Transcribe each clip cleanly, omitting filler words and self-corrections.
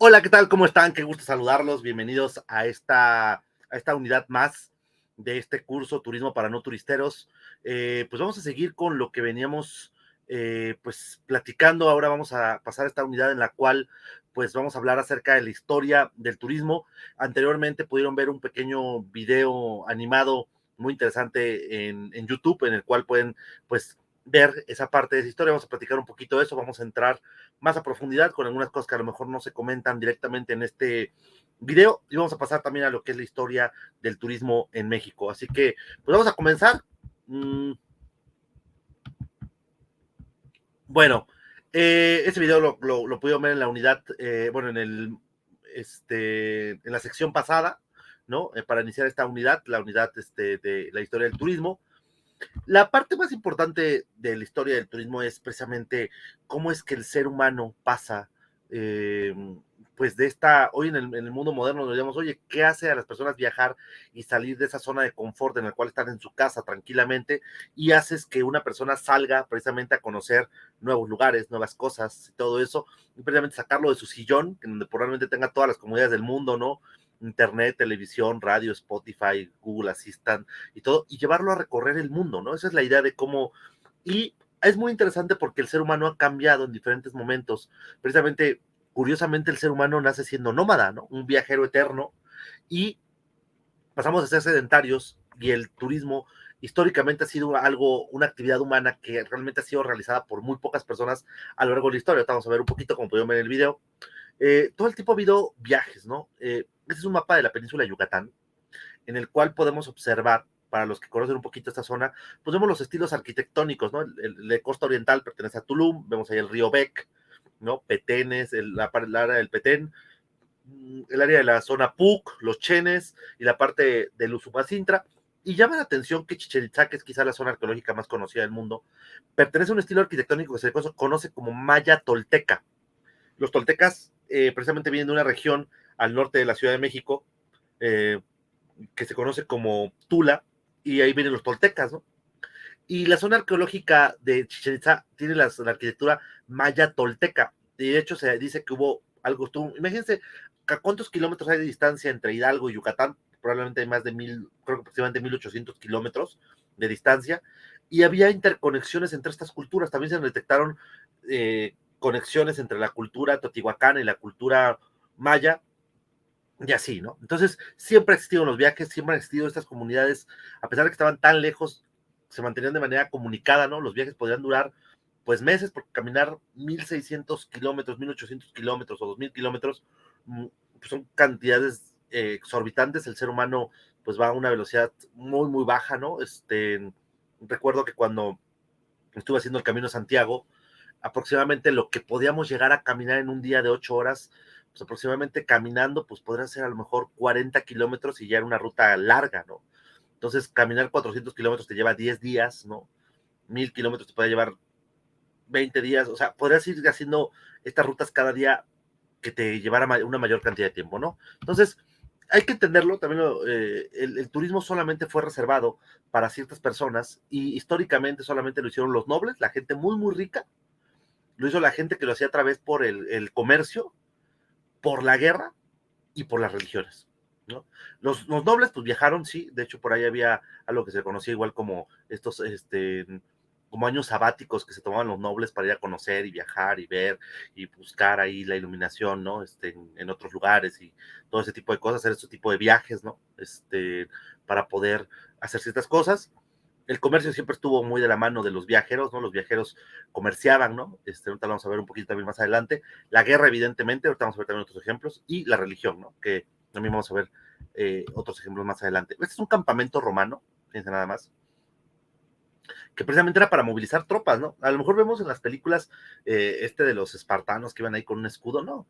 Hola, ¿qué tal? ¿Cómo están? Qué gusto saludarlos. Bienvenidos a esta unidad más de este curso Turismo para no turisteros. Pues vamos a seguir con lo que veníamos pues platicando. Ahora vamos a pasar a esta unidad en la cual pues vamos a hablar acerca de la historia del turismo. Anteriormente pudieron ver un pequeño video animado muy interesante en YouTube, en el cual pueden pues ver esa parte de esa historia. Vamos a platicar un poquito de eso, vamos a entrar más a profundidad con algunas cosas que a lo mejor no se comentan directamente en este video, y vamos a pasar también a lo que es la historia del turismo en México. Así que, pues vamos a comenzar. Bueno, este video lo pudieron ver en la unidad, bueno, en la sección pasada, ¿no? Para iniciar esta unidad, la unidad de la historia del turismo. La parte más importante de la historia del turismo es precisamente cómo es que el ser humano pasa, eh, pues hoy en el mundo moderno nos digamos, oye, ¿qué hace a las personas viajar y salir de esa zona de confort en la cual están en su casa tranquilamente y haces que una persona salga precisamente a conocer nuevos lugares, nuevas cosas y todo eso, y precisamente sacarlo de su sillón, en donde probablemente tenga todas las comodidades del mundo, ¿no? Internet, televisión, radio, Spotify, Google Assistant y todo, y llevarlo a recorrer el mundo, ¿no? Esa es la idea de cómo, y es muy interesante porque el ser humano ha cambiado en diferentes momentos. Precisamente, curiosamente, el ser humano nace siendo nómada, ¿no? Un viajero eterno, y pasamos a ser sedentarios, y el turismo históricamente ha sido algo, una actividad humana que realmente ha sido realizada por muy pocas personas a lo largo de la historia. Ahorita vamos a ver un poquito, como pudieron ver en el video. Todo el tiempo ha habido viajes, ¿no? Este es un mapa de la península de Yucatán, en el cual podemos observar, para los que conocen un poquito esta zona, pues vemos los estilos arquitectónicos, ¿no? De costa oriental pertenece a Tulum, vemos ahí el río Bec, ¿no? Petenes, el área del Petén, el área de la zona Puc, los Chenes y la parte del Usumacintra. Y llama la atención que Chichén Itzá, que es quizá la zona arqueológica más conocida del mundo, pertenece a un estilo arquitectónico que se conoce como Maya Tolteca. Los toltecas precisamente vienen de una región al norte de la Ciudad de México, eh, que se conoce como Tula, y ahí vienen los toltecas, ¿no? Y la zona arqueológica de Chichén Itzá tiene la arquitectura maya tolteca, y de hecho se dice que hubo algo, imagínense, ¿a cuántos kilómetros hay de distancia entre Hidalgo y Yucatán? Probablemente hay más de 1000, creo que aproximadamente 1800 kilómetros de distancia, y había interconexiones entre estas culturas. También se detectaron conexiones entre la cultura teotihuacana y la cultura maya, y así, ¿no? Entonces, siempre han existido los viajes, siempre han existido estas comunidades, a pesar de que estaban tan lejos, se mantenían de manera comunicada, ¿no? Los viajes podían durar, pues, meses, porque caminar 1600 kilómetros, 1800 kilómetros o 2000 kilómetros, pues son cantidades exorbitantes. El ser humano, pues, va a una velocidad muy, muy baja, ¿no? Recuerdo que cuando estuve haciendo el Camino de Santiago, aproximadamente lo que podíamos llegar a caminar en un día de 8 horas, pues aproximadamente caminando, pues podría ser a lo mejor 40 kilómetros y ya era una ruta larga, ¿no? Entonces, caminar 400 kilómetros te lleva 10 días, ¿no? 1000 kilómetros te puede llevar 20 días, o sea, podrías ir haciendo estas rutas cada día que te llevara una mayor cantidad de tiempo, ¿no? Entonces, hay que entenderlo, también el turismo solamente fue reservado para ciertas personas, y históricamente solamente lo hicieron los nobles, la gente muy, muy rica, lo hizo la gente que lo hacía a través por el comercio, por la guerra y por las religiones, ¿no? Los nobles pues viajaron, sí, de hecho por ahí había algo que se conocía igual como estos, como años sabáticos que se tomaban los nobles para ir a conocer y viajar y ver y buscar ahí la iluminación, ¿no? En otros lugares y todo ese tipo de cosas, hacer este tipo de viajes, ¿no? Para poder hacer ciertas cosas. El comercio siempre estuvo muy de la mano de los viajeros, ¿no? Los viajeros comerciaban, ¿no? Ahorita vamos a ver un poquito también más adelante. La guerra, evidentemente, ahorita vamos a ver también otros ejemplos, y la religión, ¿no? Que también vamos a ver otros ejemplos más adelante. Este es un campamento romano, fíjense nada más, que precisamente era para movilizar tropas, ¿no? A lo mejor vemos en las películas de los espartanos que iban ahí con un escudo, ¿no?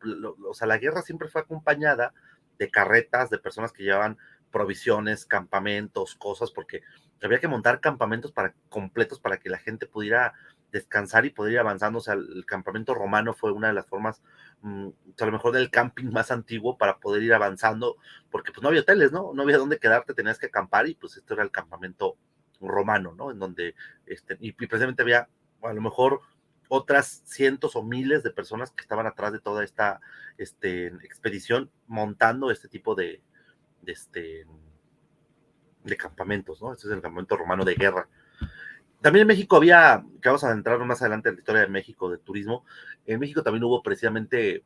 O sea, la guerra siempre fue acompañada de carretas, de personas que llevaban provisiones, campamentos, cosas, porque había que montar campamentos completos para que la gente pudiera descansar y poder ir avanzando. O sea, el campamento romano fue una de las formas, a lo mejor del camping más antiguo para poder ir avanzando, porque pues no había hoteles, ¿no? No había dónde quedarte, tenías que acampar, y pues esto era el campamento romano, ¿no? En donde, y precisamente había, a lo mejor, otras cientos o miles de personas que estaban atrás de toda esta expedición montando este tipo de campamentos, ¿no? Este es el campamento romano de guerra. También en México había, que vamos a adentrarnos más adelante en la historia de México, de turismo, en México también hubo precisamente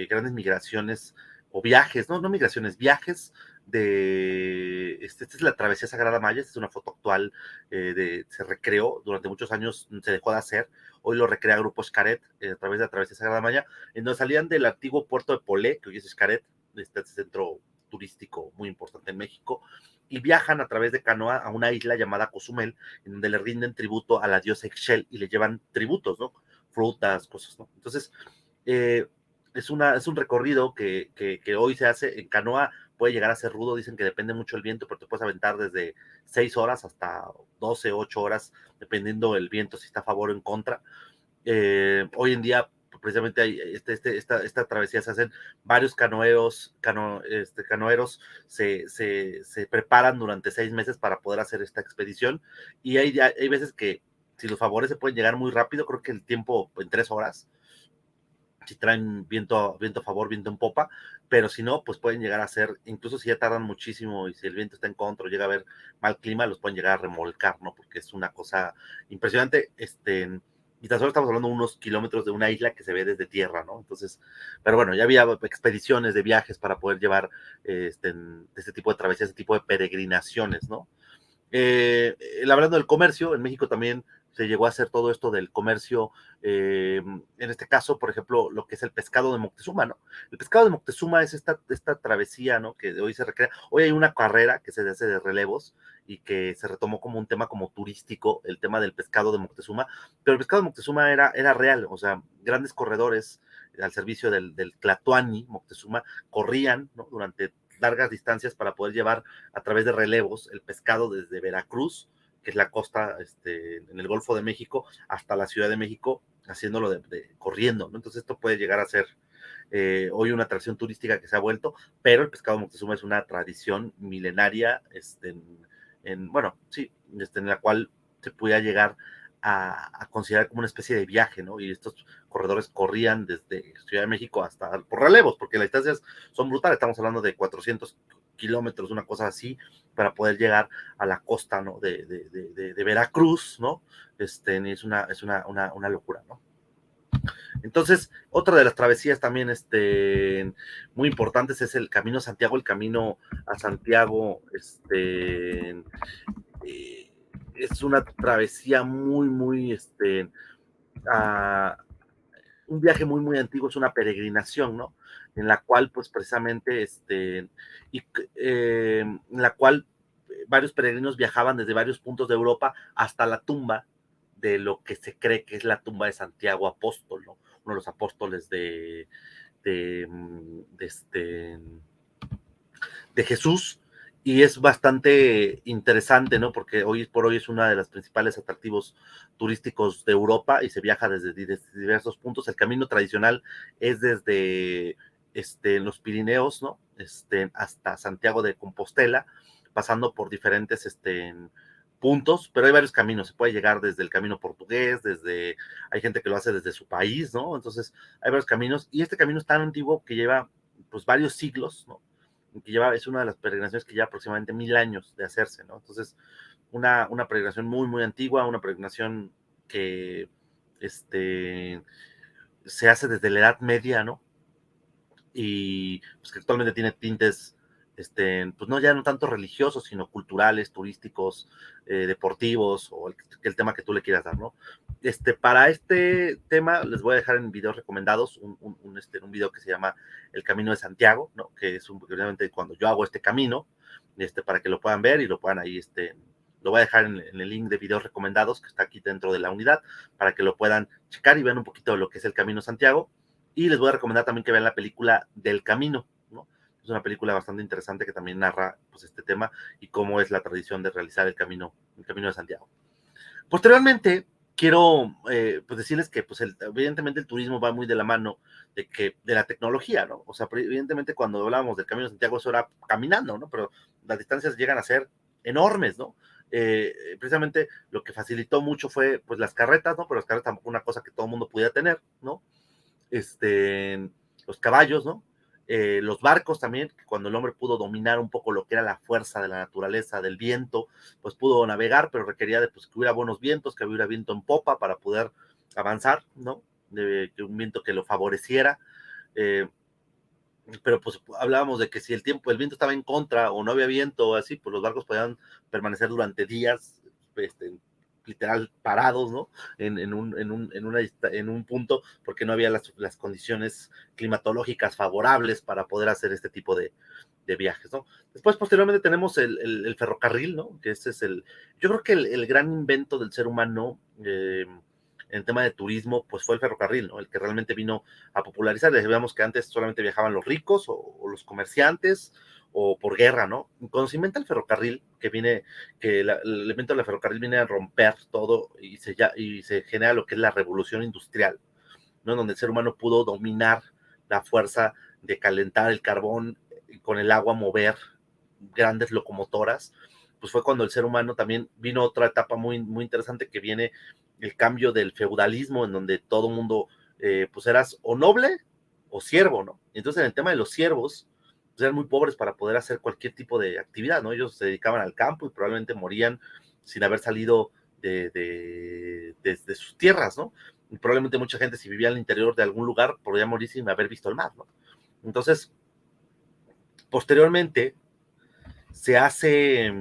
grandes migraciones o viajes, no migraciones, viajes esta es la travesía Sagrada Maya, esta es una foto actual, se recreó, durante muchos años se dejó de hacer, hoy lo recrea Grupo Xcaret a través de la travesía Sagrada Maya, en donde salían del antiguo puerto de Polé, que hoy es Xcaret, este centro turístico muy importante en México, y viajan a través de canoa a una isla llamada Cozumel, en donde le rinden tributo a la diosa Ixchel y le llevan tributos, ¿no? Frutas, cosas, ¿no? Entonces, eh, es un recorrido que hoy se hace en canoa, puede llegar a ser rudo, dicen que depende mucho del viento, pero te puedes aventar desde 6 horas hasta 12, 8 horas, dependiendo del viento, si está a favor o en contra. Hoy en día, precisamente, hay esta travesía se hacen varios canoeros se preparan durante 6 meses para poder hacer esta expedición, y hay veces que si los favores se pueden llegar muy rápido, creo que el tiempo en 3 horas, si traen viento a favor, viento en popa, pero si no, pues pueden llegar a ser, incluso si ya tardan muchísimo y si el viento está en contra o llega a haber mal clima, los pueden llegar a remolcar, ¿no? Porque es una cosa impresionante, y tan solo estamos hablando de unos kilómetros de una isla que se ve desde tierra, ¿no? Entonces, pero bueno, ya había expediciones de viajes para poder llevar este tipo de travesías, este tipo de peregrinaciones, ¿no? Hablando del comercio, en México también se llegó a hacer todo esto del comercio, en este caso, por ejemplo, lo que es el pescado de Moctezuma, ¿no? El pescado de Moctezuma es esta travesía, ¿no? Que hoy se recrea, hoy hay una carrera que se hace de relevos y que se retomó como un tema como turístico, el tema del pescado de Moctezuma, pero el pescado de Moctezuma era real, o sea, grandes corredores al servicio del Tlatoani, Moctezuma, corrían, ¿no? Durante largas distancias para poder llevar a través de relevos el pescado desde Veracruz, que es la costa en el Golfo de México, hasta la Ciudad de México, haciéndolo corriendo, ¿no? Entonces esto puede llegar a ser hoy una atracción turística que se ha vuelto, pero el pescado de Moctezuma es una tradición milenaria, bueno, sí, en la cual se podía llegar a considerar como una especie de viaje, ¿no? Y estos corredores corrían desde Ciudad de México hasta por relevos, porque las distancias son brutales, estamos hablando de 400 kilómetros, una cosa así, para poder llegar a la costa, ¿no? De Veracruz, ¿no? Es una locura, ¿no? Entonces, otra de las travesías también muy importantes es el Camino a Santiago, el camino a Santiago, es una travesía muy, a, un viaje muy antiguo, es una peregrinación, ¿no? En la cual, pues precisamente, en la cual varios peregrinos viajaban desde varios puntos de Europa hasta la tumba de lo que se cree que es la tumba de Santiago Apóstol, ¿no? Uno de los apóstoles de, de, este, de Jesús, y es bastante interesante, ¿no? Porque hoy por hoy es uno de los principales atractivos turísticos de Europa y se viaja desde diversos puntos. El camino tradicional es desde los Pirineos, ¿no? Hasta Santiago de Compostela, pasando por diferentes puntos, pero hay varios caminos. Se puede llegar desde el camino portugués, hay gente que lo hace desde su país, ¿no? Entonces hay varios caminos y este camino es tan antiguo que lleva pues varios siglos, ¿no? Es una de las peregrinaciones que lleva aproximadamente 1000 años de hacerse, ¿no? Entonces, una peregrinación muy antigua, una peregrinación que se hace desde la Edad Media, ¿no? Y pues que actualmente tiene tintes, pues no ya no tanto religiosos, sino culturales, turísticos, deportivos, o el tema que tú le quieras dar, ¿no? Para este tema les voy a dejar en videos recomendados un video que se llama El Camino de Santiago, ¿no? Que es obviamente cuando yo hago este camino, para que lo puedan ver y lo puedan ahí, lo voy a dejar en el link de videos recomendados que está aquí dentro de la unidad, para que lo puedan checar y vean un poquito de lo que es el Camino Santiago. Y les voy a recomendar también que vean la película Del Camino, ¿no? Es una película bastante interesante que también narra pues, este tema y cómo es la tradición de realizar el camino de Santiago. Posteriormente, quiero pues decirles que pues evidentemente el turismo va muy de la mano de la tecnología, ¿no? O sea, evidentemente cuando hablábamos del Camino de Santiago eso era caminando, ¿no? Pero las distancias llegan a ser enormes, ¿no? precisamente lo que facilitó mucho fue pues las carretas, ¿no? Pero las carretas tampoco una cosa que todo el mundo pudiera tener, ¿no? Los caballos, ¿no? Los barcos también, que cuando el hombre pudo dominar un poco lo que era la fuerza de la naturaleza, del viento, pues pudo navegar, pero requería de pues, que hubiera buenos vientos, que hubiera viento en popa para poder avanzar, ¿no? Que un viento que lo favoreciera. Eh, pero pues hablábamos de que si el viento estaba en contra o no había viento o así, pues los barcos podían permanecer durante días, literal parados, ¿no? En un punto, porque no había las condiciones climatológicas favorables para poder hacer este tipo de viajes, ¿no? Después, posteriormente, tenemos el ferrocarril, ¿no? Que ese es yo creo que el gran invento del ser humano en tema de turismo, pues fue el ferrocarril, ¿no? El que realmente vino a popularizar. Veamos que antes solamente viajaban los ricos o los comerciantes o por guerra, ¿no? Cuando se inventa el ferrocarril, que el invento del ferrocarril viene a romper todo y se genera lo que es la revolución industrial, ¿no? Donde el ser humano pudo dominar la fuerza de calentar el carbón y con el agua mover grandes locomotoras, pues fue cuando el ser humano también vino otra etapa muy, muy interesante que viene el cambio del feudalismo en donde todo mundo, pues eras o noble o siervo, ¿no? Entonces en el tema de los siervos, pues eran muy pobres para poder hacer cualquier tipo de actividad, ¿no? Ellos se dedicaban al campo y probablemente morían sin haber salido de sus tierras, ¿no? Y probablemente mucha gente si vivía al interior de algún lugar podría morir sin haber visto el mar, ¿no? Entonces, posteriormente, se hace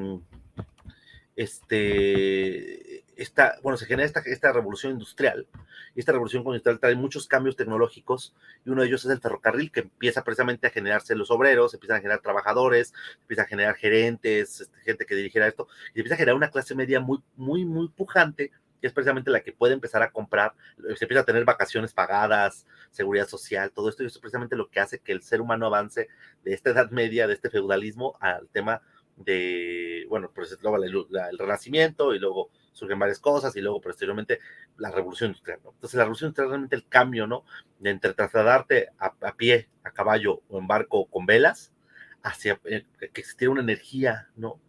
se genera esta revolución industrial, y esta revolución industrial trae muchos cambios tecnológicos, y uno de ellos es el ferrocarril, que empieza precisamente a generarse los obreros, empiezan a generar trabajadores, empieza a generar gerentes, gente que dirigiera esto, y empieza a generar una clase media muy, muy, muy pujante, que es precisamente la que puede empezar a comprar, se empieza a tener vacaciones pagadas, seguridad social, todo esto, y eso es precisamente lo que hace que el ser humano avance de esta edad media, de este feudalismo, al tema pues luego el Renacimiento y luego surgen varias cosas y luego posteriormente la Revolución Industrial, ¿no? Entonces la Revolución Industrial realmente el cambio, ¿no? De entre trasladarte a pie, a caballo o en barco o con velas, hacia que existiera una energía, ¿no?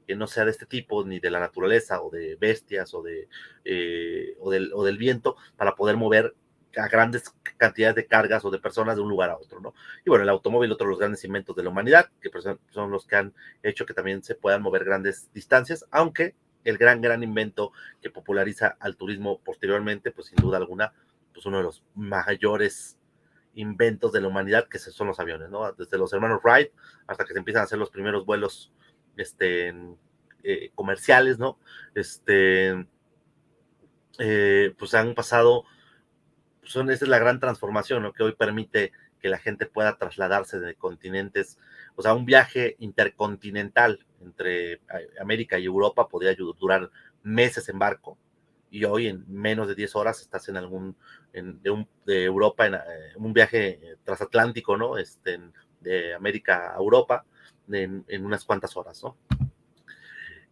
Que no sea de este tipo, ni de la naturaleza o de bestias o del viento, para poder mover a grandes cantidades de cargas o de personas de un lugar a otro, ¿no? Y bueno, el automóvil, otro de los grandes inventos de la humanidad, que son los que han hecho que también se puedan mover grandes distancias, aunque el gran invento que populariza al turismo posteriormente, pues sin duda alguna, pues uno de los mayores inventos de la humanidad, que son los aviones, ¿no? Desde los hermanos Wright hasta que se empiezan a hacer los primeros vuelos comerciales, ¿no? Pues han pasado, esa es la gran transformación, ¿no? Que hoy permite que la gente pueda trasladarse de continentes, o sea, un viaje intercontinental entre América y Europa podría durar meses en barco, y hoy en menos de 10 horas estás en de Europa en un viaje transatlántico, ¿no? De América a Europa en unas cuantas horas, ¿no?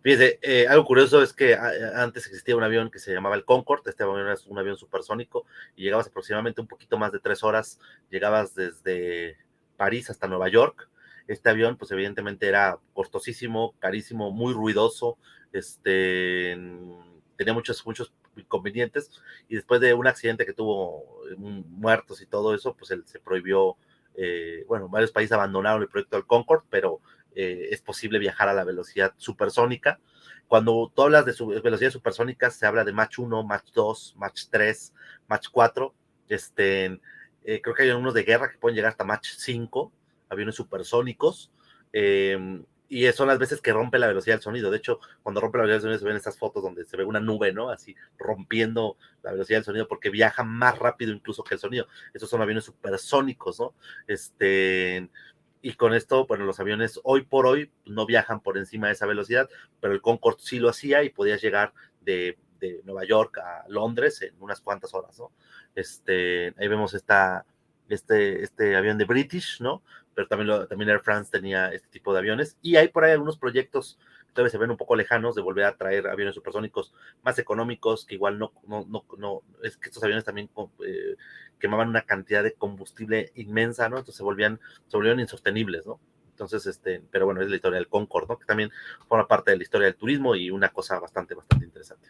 Fíjese, algo curioso es que antes existía un avión que se llamaba el Concorde. Este avión es un avión supersónico y llegabas aproximadamente un poquito más de 3 horas, llegabas desde París hasta Nueva York. Este avión, pues evidentemente era costosísimo, carísimo, muy ruidoso, tenía muchos inconvenientes, y después de un accidente que tuvo muertos y todo eso, pues se prohibió, varios países abandonaron el proyecto del Concorde, pero es posible viajar a la velocidad supersónica. Cuando tú hablas de velocidades supersónicas, se habla de Mach 1, Mach 2, Mach 3, Mach 4. Creo que hay unos de guerra que pueden llegar hasta Mach 5, aviones supersónicos. Y son las veces que rompe la velocidad del sonido. De hecho, cuando rompe la velocidad del sonido se ven estas fotos donde se ve una nube, ¿no? Así rompiendo la velocidad del sonido porque viaja más rápido incluso que el sonido. Estos son aviones supersónicos, ¿no? Y con esto, bueno, los aviones hoy por hoy no viajan por encima de esa velocidad, pero el Concorde sí lo hacía y podías llegar de Nueva York a Londres en unas cuantas horas, ¿no? Ahí vemos este avión de British, ¿no? Pero también Air France tenía este tipo de aviones, y hay por ahí algunos proyectos que todavía se ven un poco lejanos de volver a traer aviones supersónicos más económicos, que igual es que estos aviones también quemaban una cantidad de combustible inmensa, ¿no? Entonces se volvieron insostenibles, ¿no? Entonces, pero bueno, es la historia del Concorde, ¿no? Que también forma parte de la historia del turismo y una cosa bastante interesante.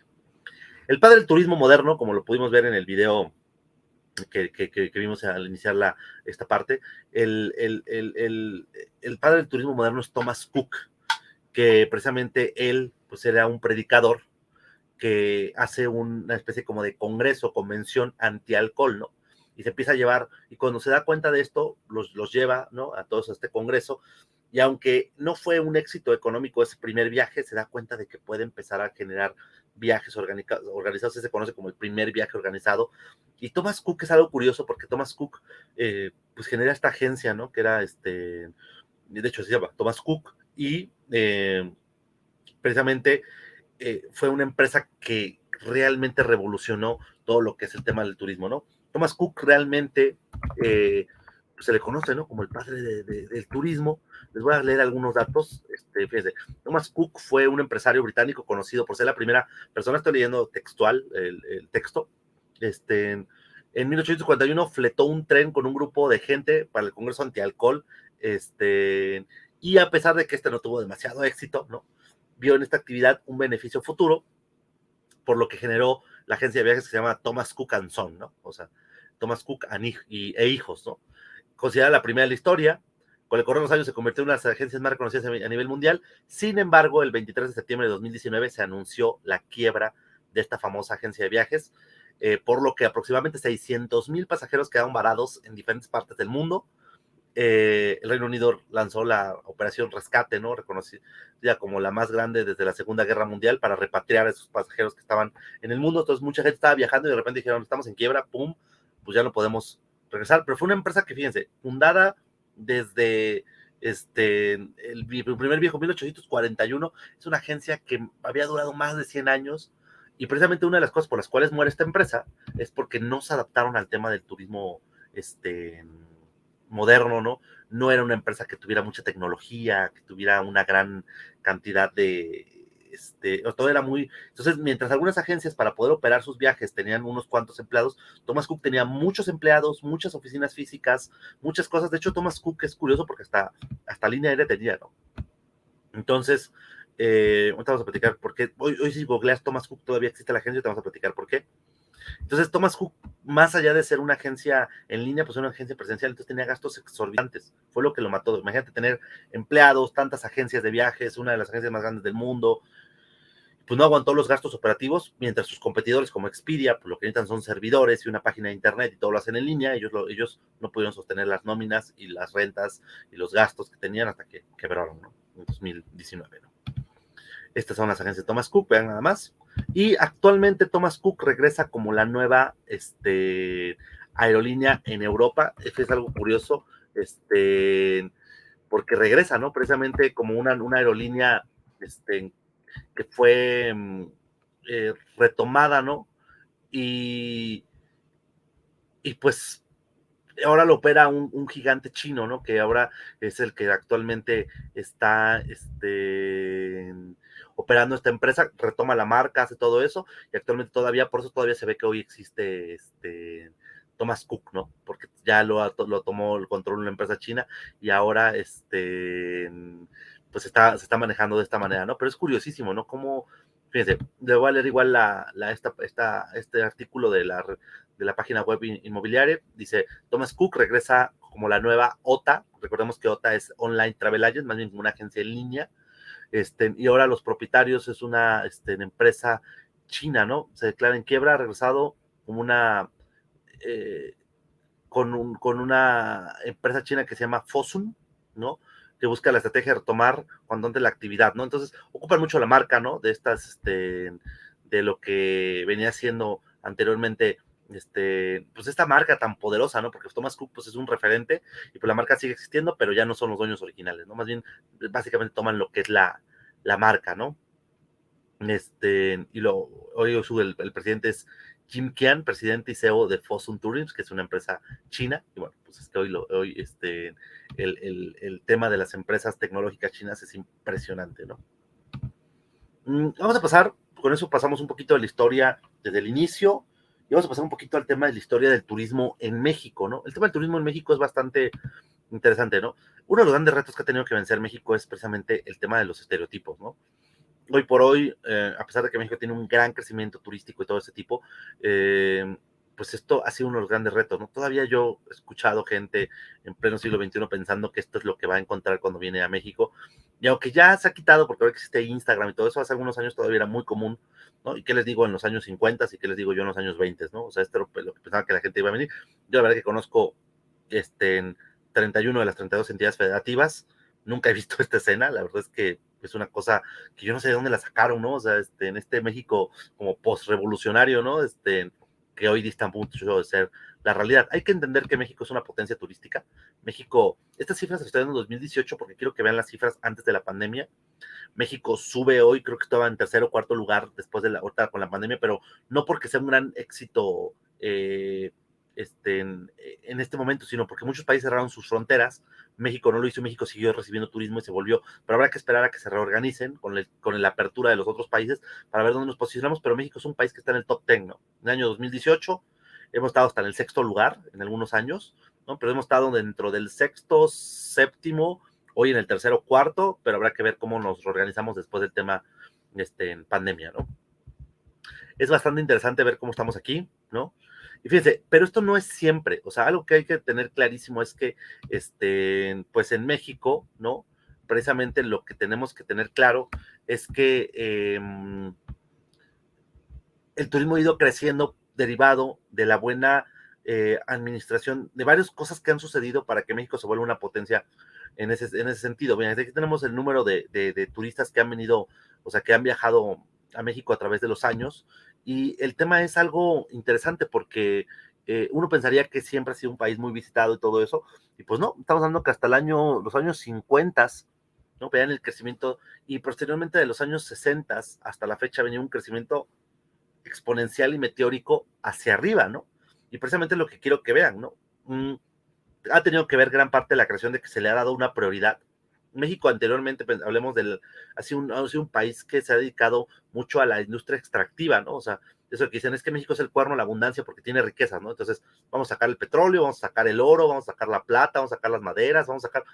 El padre del turismo moderno, como lo pudimos ver en el video que vimos al iniciar esta parte, el padre del turismo moderno es Thomas Cook, que precisamente él pues era un predicador que hace una especie como de congreso, convención anti-alcohol, ¿no? Y se empieza a llevar, y cuando se da cuenta de esto, los lleva, ¿no? A todos a este congreso, y aunque no fue un éxito económico ese primer viaje, se da cuenta de que puede empezar a generar viajes organizados, se conoce como el primer viaje organizado, y Thomas Cook es algo curioso, porque Thomas Cook, pues genera esta agencia, ¿no? Que era, de hecho se llama Thomas Cook, y precisamente fue una empresa que realmente revolucionó todo lo que es el tema del turismo, ¿no? Thomas Cook realmente se le conoce, ¿no? Como el padre del turismo. Les voy a leer algunos datos. Fíjense, Thomas Cook fue un empresario británico conocido por ser la primera persona, estoy leyendo textual el texto, en 1841 fletó un tren con un grupo de gente para el Congreso Antialcohol, y a pesar de que no tuvo demasiado éxito, ¿no? Vio en esta actividad un beneficio futuro, por lo que generó la agencia de viajes que se llama Thomas Cook and Son, ¿no? O sea, Thomas Cook e hijos, ¿no? Considerada la primera de la historia, con el correr de los años se convirtió en una de las agencias más reconocidas a nivel mundial. Sin embargo, el 23 de septiembre de 2019 se anunció la quiebra de esta famosa agencia de viajes, por lo que aproximadamente 600,000 pasajeros quedaron varados en diferentes partes del mundo. El Reino Unido lanzó la Operación Rescate, ¿no? Reconocida como la más grande desde la Segunda Guerra Mundial, para repatriar a esos pasajeros que estaban en el mundo. Entonces mucha gente estaba viajando y de repente dijeron, estamos en quiebra, pum, pues ya no podemos regresar. Pero fue una empresa que, fíjense, fundada desde el primer viejo 1841, es una agencia que había durado más de 100 años, y precisamente una de las cosas por las cuales muere esta empresa es porque no se adaptaron al tema del turismo moderno, ¿no? No era una empresa que tuviera mucha tecnología, que tuviera una gran cantidad de, todo era muy, entonces, mientras algunas agencias para poder operar sus viajes tenían unos cuantos empleados, Thomas Cook tenía muchos empleados, muchas oficinas físicas, muchas cosas. De hecho, Thomas Cook es curioso porque hasta línea aérea tenía, ¿no? Entonces, ahorita vamos a platicar por qué. Hoy si googleas Thomas Cook todavía existe la agencia, te vamos a platicar por qué. Entonces, Thomas Cook, más allá de ser una agencia en línea, pues era una agencia presencial, entonces tenía gastos exorbitantes. Fue lo que lo mató. Imagínate tener empleados, tantas agencias de viajes, una de las agencias más grandes del mundo, pues no aguantó los gastos operativos, mientras sus competidores como Expedia, pues lo que necesitan son servidores y una página de internet y todo lo hacen en línea. Ellos no pudieron sostener las nóminas y las rentas y los gastos que tenían hasta que quebraron, ¿no? En 2019, ¿no? Estas son las agencias de Thomas Cook, vean nada más. Y actualmente Thomas Cook regresa como la nueva aerolínea en Europa. Es algo curioso, porque regresa, ¿no? Precisamente como una aerolínea que fue retomada, ¿no? Y, y pues ahora lo opera un gigante chino, ¿no? Que ahora es el que actualmente está operando esta empresa, retoma la marca, hace todo eso, y actualmente todavía, por eso todavía se ve que hoy existe Thomas Cook, ¿no? Porque ya lo tomó el control una empresa china, y ahora pues se está manejando de esta manera, ¿no? Pero es curiosísimo, ¿no? Cómo, fíjense, le voy a leer igual este artículo de la página web inmobiliaria. Dice, Thomas Cook regresa como la nueva OTA. Recordemos que OTA es Online Travel Agent, más bien como una agencia en línea. Y ahora los propietarios es una empresa china, ¿no? Se declara en quiebra, ha regresado como con una empresa china que se llama Fosun, ¿no? Que busca la estrategia de retomar cuando antes la actividad, ¿no? Entonces, ocupan mucho la marca, ¿no? De de lo que venía siendo anteriormente, pues esta marca tan poderosa, ¿no? Porque Thomas Cook, pues es un referente, y pues la marca sigue existiendo, pero ya no son los dueños originales, ¿no? Más bien, básicamente toman lo que es la marca, ¿no? Hoy el presidente es Jim Qian, presidente y CEO de Fosun Tourism, que es una empresa china. Y bueno, pues es que hoy el tema de las empresas tecnológicas chinas es impresionante, ¿no? Vamos a pasar, con eso pasamos un poquito de la historia desde el inicio, y vamos a pasar un poquito al tema de la historia del turismo en México, ¿no? El tema del turismo en México es bastante interesante, ¿no? Uno de los grandes retos que ha tenido que vencer México es precisamente el tema de los estereotipos, ¿no? Hoy por hoy, a pesar de que México tiene un gran crecimiento turístico y todo ese tipo, pues esto ha sido uno de los grandes retos, ¿no? Todavía yo he escuchado gente en pleno siglo XXI pensando que esto es lo que va a encontrar cuando viene a México, y aunque ya se ha quitado, porque ahora existe Instagram y todo eso, hace algunos años todavía era muy común, ¿no? ¿Y qué les digo en los años 50 y qué les digo yo en los años 20, ¿no? O sea, esto era lo que pensaba que la gente iba a venir. Yo la verdad que conozco en 31 de las 32 entidades federativas, nunca he visto esta escena, la verdad es que es una cosa que yo no sé de dónde la sacaron, ¿no? O sea, en este México como post-revolucionario, ¿no? Que hoy dista mucho de ser la realidad. Hay que entender que México es una potencia turística. México, estas cifras se están en 2018 porque quiero que vean las cifras antes de la pandemia. México sube hoy, creo que estaba en tercer o cuarto lugar después de ahorita con la pandemia, pero no porque sea un gran éxito en este momento, sino porque muchos países cerraron sus fronteras. México no lo hizo, México siguió recibiendo turismo y se volvió, pero habrá que esperar a que se reorganicen con la apertura de los otros países para ver dónde nos posicionamos, pero México es un país que está en el top 10, ¿no? En el año 2018 hemos estado hasta en el sexto lugar en algunos años, ¿no? Pero hemos estado dentro del sexto, séptimo, hoy en el tercero o cuarto, pero habrá que ver cómo nos reorganizamos después del tema en pandemia, ¿no? Es bastante interesante ver cómo estamos aquí, ¿no? Y fíjense, pero esto no es siempre, o sea, algo que hay que tener clarísimo es que, pues en México, ¿no? Precisamente lo que tenemos que tener claro es que el turismo ha ido creciendo derivado de la buena administración, de varias cosas que han sucedido para que México se vuelva una potencia en ese sentido. Bien, aquí tenemos el número de turistas que han venido, o sea, que han viajado a México a través de los años, y el tema es algo interesante porque uno pensaría que siempre ha sido un país muy visitado y todo eso, y pues no, estamos hablando que hasta los años 50, ¿no? Vean el crecimiento, y posteriormente de los años 60 hasta la fecha venía un crecimiento exponencial y meteórico hacia arriba, ¿no? Y precisamente lo que quiero que vean, ¿no? Ha tenido que ver gran parte de la creación de que se le ha dado una prioridad. México anteriormente, pues, hablemos ha sido un país que se ha dedicado mucho a la industria extractiva, ¿no? O sea, eso que dicen es que México es el cuerno de la abundancia porque tiene riquezas, ¿no? Entonces, vamos a sacar el petróleo, vamos a sacar el oro, vamos a sacar la plata, vamos a sacar las maderas, vamos a sacar,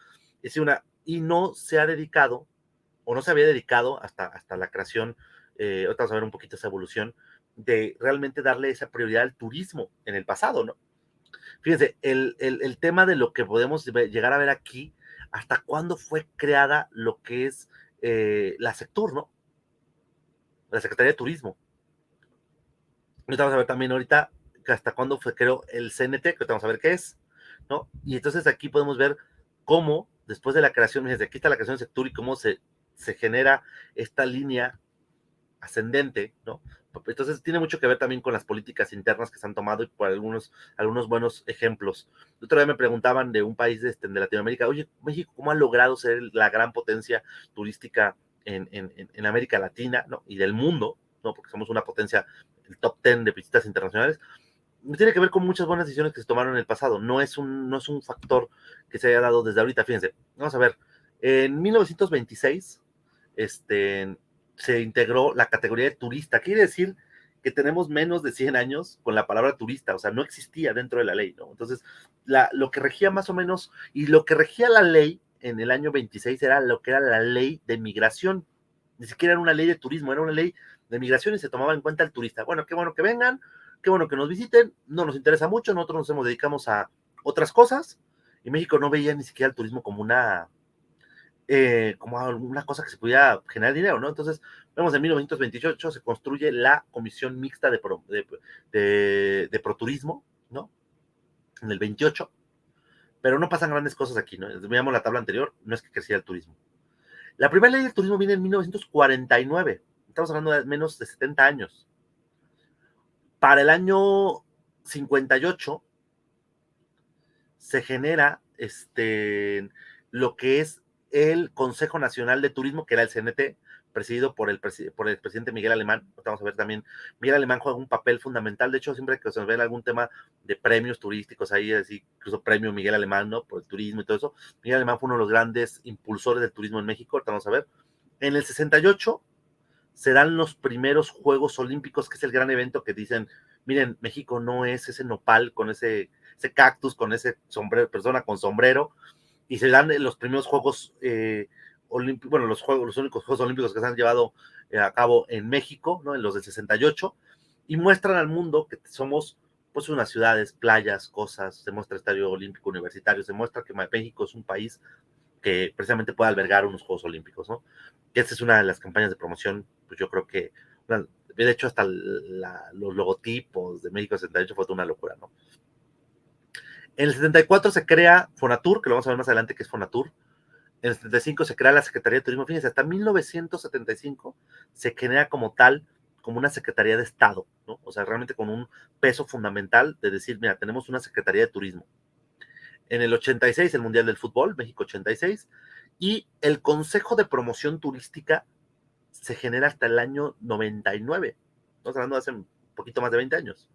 y no se ha dedicado, o no se había dedicado hasta la creación, ahorita vamos a ver un poquito esa evolución, de realmente darle esa prioridad al turismo en el pasado, ¿no? Fíjense, el tema de lo que podemos llegar a ver aquí, hasta cuándo fue creada lo que es la SECTUR, ¿no? La Secretaría de Turismo. Ahorita vamos a ver también ahorita hasta cuándo fue creó el CNT, que vamos a ver qué es, ¿no? Y entonces aquí podemos ver cómo, después de la creación, fíjense, aquí está la creación de SECTUR y cómo se genera esta línea ascendente, ¿no? Entonces tiene mucho que ver también con las políticas internas que se han tomado y por algunos buenos ejemplos. El otro día me preguntaban de un país de Latinoamérica, oye, México, ¿cómo ha logrado ser la gran potencia turística en América Latina, ¿no? Y del mundo, ¿no? Porque somos una potencia, el top 10 de visitas internacionales. Tiene que ver con muchas buenas decisiones que se tomaron en el pasado. No es un factor que se haya dado desde ahorita. Fíjense, vamos a ver. En 1926, se integró la categoría de turista. Quiere decir que tenemos menos de 100 años con la palabra turista, o sea, no existía dentro de la ley, ¿no? Entonces, lo que regía más o menos, y lo que regía la ley en el año 26 era lo que era la ley de migración. Ni siquiera era una ley de turismo, era una ley de migración y se tomaba en cuenta el turista. Bueno, qué bueno que vengan, qué bueno que nos visiten, no nos interesa mucho, nosotros nos dedicamos a otras cosas, y México no veía ni siquiera el turismo como una cosa que se pudiera generar dinero, ¿no? Entonces, vemos en 1928 se construye la Comisión Mixta de Proturismo, ¿no? En el 28, pero no pasan grandes cosas aquí, ¿no? Veamos la tabla anterior, no es que creciera el turismo. La primera ley del turismo viene en 1949, estamos hablando de menos de 70 años. Para el año 58 se genera lo que es el Consejo Nacional de Turismo, que era el CNT, presidido por el presidente Miguel Alemán. Vamos a ver también, Miguel Alemán juega un papel fundamental. De hecho, siempre que se ve algún tema de premios turísticos, ahí así, incluso premio Miguel Alemán, ¿no? Por el turismo y todo eso. Miguel Alemán fue uno de los grandes impulsores del turismo en México. Ahorita vamos a ver. En el 68 se dan los primeros Juegos Olímpicos, que es el gran evento que dicen, miren, México no es ese nopal con ese cactus, con ese sombrero, persona con sombrero, y se dan los primeros Juegos Olímpicos, los únicos Juegos Olímpicos que se han llevado a cabo en México, ¿no? En los del 68, y muestran al mundo que somos pues unas ciudades, playas, cosas, se muestra el Estadio Olímpico Universitario, se muestra que México es un país que precisamente puede albergar unos Juegos Olímpicos, ¿no? Que esta es una de las campañas de promoción, pues yo creo que, de hecho, hasta los logotipos de México 68 fue una locura, ¿no? En el 74 se crea Fonatur, que lo vamos a ver más adelante que es Fonatur. En el 75 se crea la Secretaría de Turismo. Fíjense, hasta 1975 se genera como tal, como una Secretaría de Estado, ¿no? O sea, realmente con un peso fundamental de decir, mira, tenemos una Secretaría de Turismo. En el 86, el Mundial del Fútbol, México 86, y el Consejo de Promoción Turística se genera hasta el año 99. Estamos hablando de hace un poquito más de 20 años.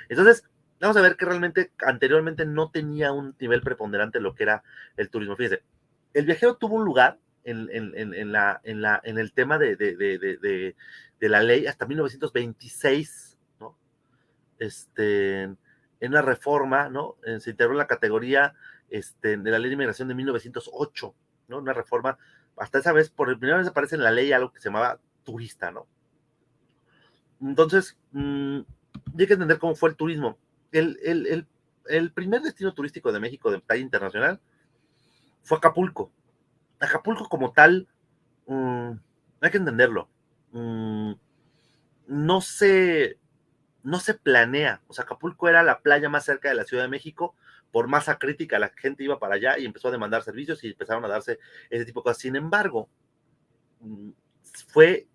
Entonces, vamos a ver que realmente anteriormente no tenía un nivel preponderante lo que era el turismo. Fíjense, el viajero tuvo un lugar en el tema de la ley hasta 1926, ¿no? En una reforma, ¿no? Se integró en la categoría de la ley de inmigración de 1908, ¿no? Una reforma, hasta esa vez, por primera vez aparece en la ley algo que se llamaba turista, ¿no? Entonces, hay que entender cómo fue el turismo. El primer destino turístico de México de talla internacional fue Acapulco. Acapulco como tal, hay que entenderlo. Mm, no se, no se planea. O sea, Acapulco era la playa más cerca de la Ciudad de México. Por masa crítica, la gente iba para allá y empezó a demandar servicios y empezaron a darse ese tipo de cosas. Sin embargo, fue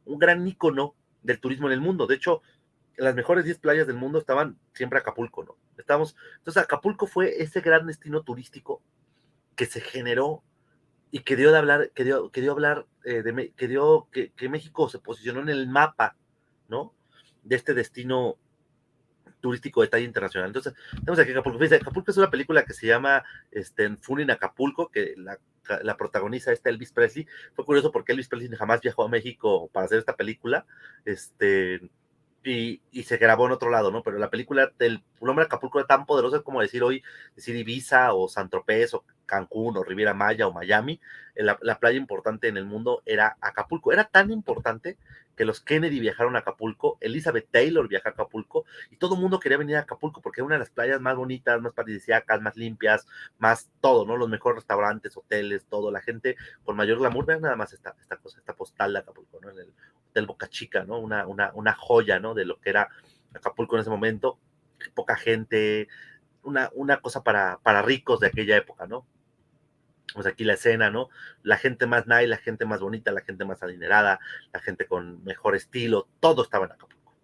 un gran ícono del turismo en el mundo. De hecho, las mejores 10 playas del mundo estaban siempre Acapulco, ¿no? Entonces, Acapulco fue ese gran destino turístico que se generó y que dio de hablar, que dio hablar, que México se posicionó en el mapa, ¿no? De este destino turístico de talla internacional. Entonces, tenemos aquí Acapulco. Fíjense, Acapulco es una película que se llama Full in Acapulco, que la protagoniza Elvis Presley. Fue curioso porque Elvis Presley jamás viajó a México para hacer esta película, y se grabó en otro lado, ¿no? Pero la película del nombre Acapulco era tan poderoso como decir hoy, decir Ibiza o San Tropez o Cancún o Riviera Maya o Miami. La playa importante en el mundo era Acapulco. Era tan importante que los Kennedy viajaron a Acapulco, Elizabeth Taylor viajó a Acapulco y todo el mundo quería venir a Acapulco porque era una de las playas más bonitas, más paradisíacas, más limpias, más todo, ¿no? Los mejores restaurantes, hoteles, todo, la gente con mayor glamour. Vean nada más esta cosa, esta postal de Acapulco, ¿no? En el Hotel Boca Chica, ¿no? Una joya, ¿no? De lo que era Acapulco en ese momento, poca gente, una cosa para ricos de aquella época, ¿no? Pues aquí la escena, ¿no? La gente más nice, la gente más bonita, la gente más adinerada, la gente con mejor estilo, todo estaba en Acapulco.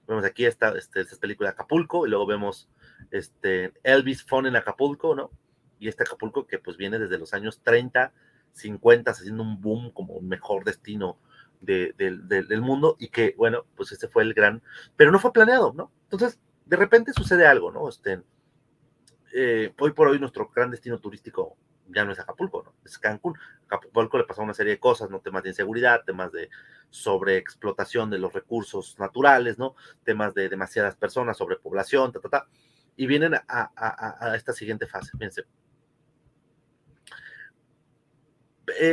Vemos aquí esta película de Acapulco y luego vemos Elvis Fun en Acapulco, ¿no? Y este Acapulco que pues viene desde los años 30, 50, haciendo un boom como un mejor destino del mundo y que, bueno, pues este fue el gran, pero no fue planeado, ¿no? Entonces, de repente sucede algo, ¿no? Hoy por hoy nuestro gran destino turístico ya no es Acapulco, ¿no? Es Cancún. Acapulco le pasó una serie de cosas, ¿no? Temas de inseguridad, temas de sobreexplotación de los recursos naturales, ¿no? Temas de demasiadas personas, sobrepoblación, y vienen a esta siguiente fase. Fíjense.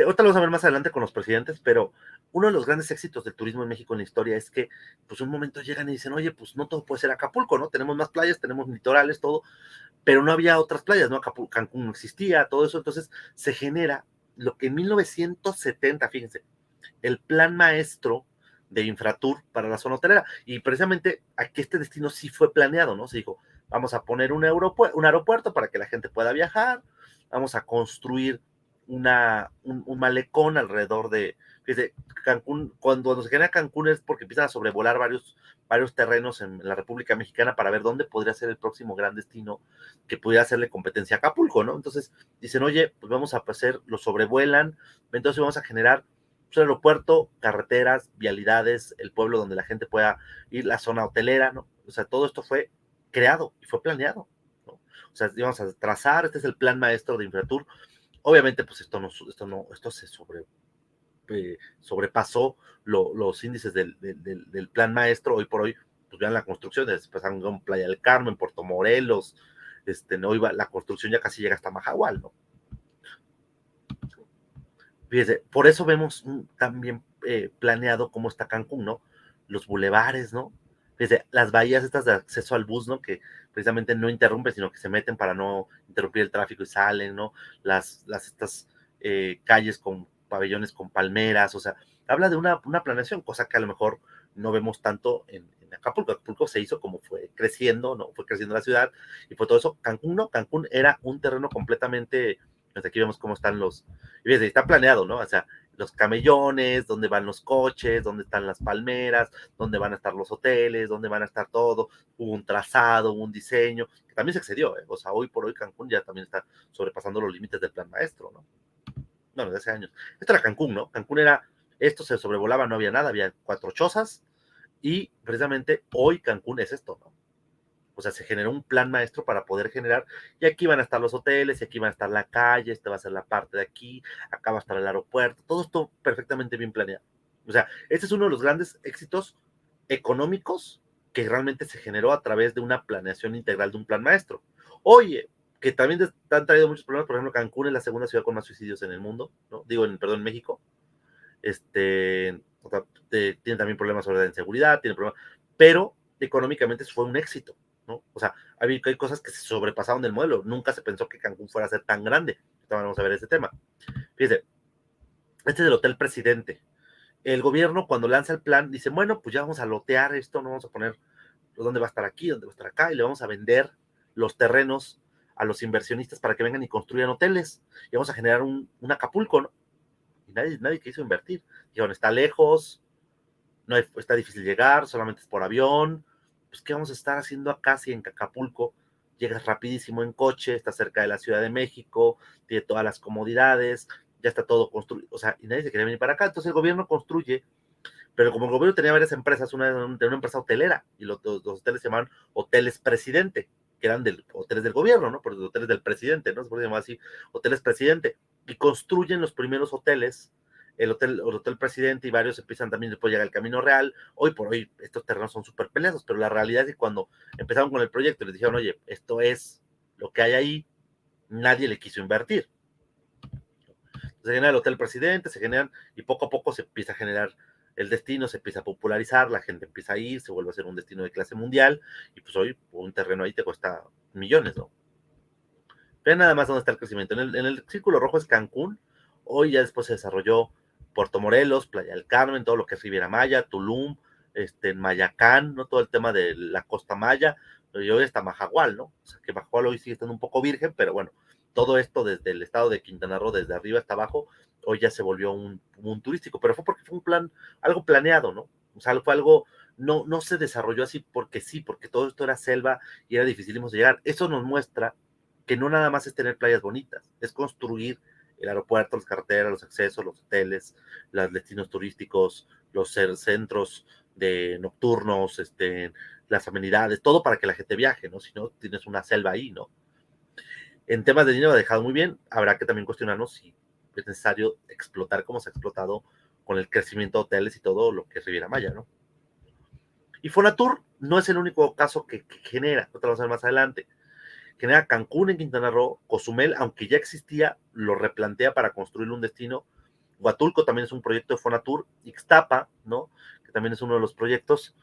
Ahorita lo vamos a ver más adelante con los presidentes, pero uno de los grandes éxitos del turismo en México en la historia es que, pues, un momento llegan y dicen, oye, pues no todo puede ser Acapulco, ¿no? Tenemos más playas, tenemos litorales, todo, pero no había otras playas, ¿no? Cancún no existía, todo eso, entonces se genera lo que en 1970, fíjense, el plan maestro de Infratur para la zona hotelera, y precisamente aquí este destino sí fue planeado, ¿no? Se dijo, vamos a poner un aeropuerto para que la gente pueda viajar, vamos a construir un malecón alrededor de Cancún. Cuando se genera Cancún es porque empiezan a sobrevolar varios terrenos en la República Mexicana para ver dónde podría ser el próximo gran destino que pudiera hacerle competencia a Acapulco, ¿no? Entonces dicen, oye, pues vamos a hacer, lo sobrevuelan, entonces vamos a generar un aeropuerto, carreteras, vialidades, el pueblo donde la gente pueda ir, la zona hotelera, ¿no? O sea, todo esto fue creado y fue planeado, ¿no? O sea, íbamos a trazar, este es el plan maestro de Infratur. Obviamente, pues esto se sobrepasó los índices del plan maestro. Hoy por hoy, pues vean la construcción, después han Playa del Carmen, Puerto Morelos, no iba, la construcción ya casi llega hasta Mahahual, ¿no? Fíjese, por eso vemos también planeado cómo está Cancún, ¿no? Los bulevares, ¿no? Fíjese, las bahías estas de acceso al bus, ¿no? Que precisamente no interrumpen, sino que se meten para no interrumpir el tráfico y salen, ¿no? Estas calles con pabellones con palmeras, o sea, habla de una planeación, cosa que a lo mejor no vemos tanto en Acapulco. Acapulco se hizo como fue creciendo, ¿no? Fue creciendo la ciudad y fue todo eso. Cancún no, Cancún era un terreno completamente, desde aquí vemos cómo están y ves, está planeado, ¿no? O sea, los camellones, dónde van los coches, dónde están las palmeras, dónde van a estar los hoteles, dónde van a estar todo, hubo un trazado, hubo un diseño, que también se excedió, ¿eh? O sea, hoy por hoy Cancún ya también está sobrepasando los límites del plan maestro, ¿no? Bueno, de hace años. Esto era Cancún, ¿no? Cancún era, esto se sobrevolaba, no había nada, había 4 chozas, y precisamente hoy Cancún es esto, ¿no? O sea, se generó un plan maestro para poder generar, y aquí van a estar los hoteles, y aquí van a estar la calle, esta va a ser la parte de aquí, acá va a estar el aeropuerto, todo esto perfectamente bien planeado. O sea, este es uno de los grandes éxitos económicos que realmente se generó a través de una planeación integral de un plan maestro. Oye, que también han traído muchos problemas, por ejemplo, Cancún es la segunda ciudad con más suicidios en el mundo, ¿no? Digo, perdón, en México. O sea, tiene también problemas sobre la inseguridad, tiene problemas, pero económicamente fue un éxito, ¿no? O sea, hay cosas que se sobrepasaron del modelo. Nunca se pensó que Cancún fuera a ser tan grande. Ahora vamos a ver ese tema. Fíjese, este es el Hotel Presidente. El gobierno, cuando lanza el plan, dice, bueno, pues ya vamos a lotear esto, no vamos a poner dónde va a estar aquí, dónde va a estar acá, y le vamos a vender los terrenos a los inversionistas para que vengan y construyan hoteles. Y vamos a generar un Acapulco, ¿no? Y nadie quiso invertir. Dijeron, está lejos, no hay, está difícil llegar, solamente es por avión. Pues, ¿qué vamos a estar haciendo acá si en Acapulco llegas rapidísimo en coche, está cerca de la Ciudad de México, tiene todas las comodidades, ya está todo construido? O sea, y nadie se quería venir para acá. Entonces el gobierno construye, pero como el gobierno tenía varias empresas, tenía una empresa hotelera, y los hoteles se llamaban Hoteles Presidente, que eran hoteles del gobierno, ¿no? Por los hoteles del presidente, ¿no? Se puede llamar así, Hoteles Presidente. Y construyen los primeros hoteles, el hotel Presidente, y varios empiezan también, después llega el Camino Real. Hoy por hoy estos terrenos son súper peleados, pero la realidad es que cuando empezaron con el proyecto les dijeron, oye, esto es lo que hay ahí, nadie le quiso invertir. Se genera el Hotel Presidente, se generan, y poco a poco se empieza a generar el destino, se empieza a popularizar, la gente empieza a ir, se vuelve a ser un destino de clase mundial, y pues hoy un terreno ahí te cuesta millones, ¿no? Vean nada más dónde está el crecimiento. En el círculo rojo es Cancún, hoy ya después se desarrolló Puerto Morelos, Playa del Carmen, todo lo que es Riviera Maya, Tulum, Mayacán, ¿no? Todo el tema de la costa maya, y hoy está Mahahual, ¿no? O sea, que Mahahual hoy sigue estando un poco virgen, pero bueno, todo esto desde el estado de Quintana Roo, desde arriba hasta abajo, hoy ya se volvió un turístico, pero fue porque fue un plan, algo planeado, ¿no? O sea, fue algo, no se desarrolló así porque sí, porque todo esto era selva y era dificilísimo de llegar. Eso nos muestra que no nada más es tener playas bonitas, es construir el aeropuerto, las carreteras, los accesos, los hoteles, los destinos turísticos, los centros de nocturnos, las amenidades, todo para que la gente viaje, ¿no? Si no, tienes una selva ahí, ¿no? En temas de dinero ha dejado muy bien, habrá que también cuestionarnos si es necesario explotar como se ha explotado con el crecimiento de hoteles y todo lo que es Riviera Maya, ¿no? Y Fonatur no es el único caso que genera, lo vamos a ver más adelante. Genera Cancún en Quintana Roo, Cozumel, aunque ya existía, lo replantea para construir un destino. Huatulco también es un proyecto de Fonatur, Ixtapa, ¿no? Que también es uno de los proyectos,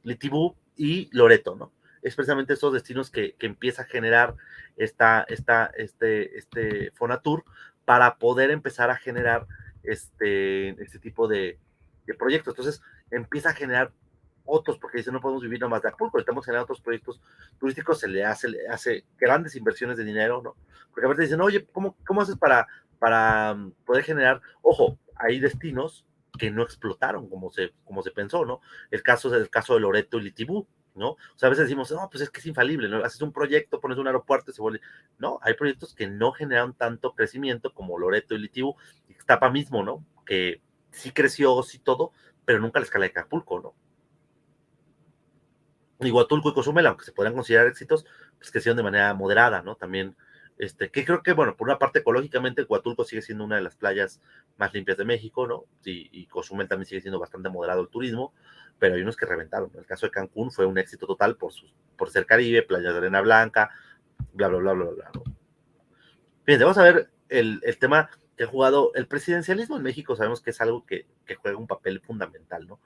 Litibú y Loreto, ¿no? Es precisamente esos destinos que empieza a generar Fonatur para poder empezar a generar este tipo de proyectos. Entonces empieza a generar otros, porque dice, no podemos vivir nomás de Acapulco, estamos generando otros proyectos turísticos, se le hace grandes inversiones de dinero, ¿no? Porque a veces dicen, oye, ¿cómo haces para poder generar? Ojo, hay destinos que no explotaron como se pensó, ¿no? El caso es el caso de Loreto y Litibú, ¿no? O sea, a veces decimos, no, pues es que es infalible, ¿no? Haces un proyecto, pones un aeropuerto y se vuelve. No, hay proyectos que no generan tanto crecimiento como Loreto y Litibú, y Tapa mismo, ¿no? Que sí creció, sí todo, pero nunca la escala de Acapulco, ¿no? Y Huatulco y Cozumel, aunque se podrían considerar éxitos, pues crecieron de manera moderada, ¿no? También Que creo que, bueno, por una parte ecológicamente Huatulco sigue siendo una de las playas más limpias de México, ¿no? Y Cozumel también sigue siendo bastante moderado el turismo, pero hay unos que reventaron. El caso de Cancún fue un éxito total por ser Caribe, playas de arena blanca, bla, bla, bla, bla, bla, ¿no? Fíjense, vamos a ver el tema que ha jugado el presidencialismo en México. Sabemos que es algo que juega un papel fundamental, ¿no?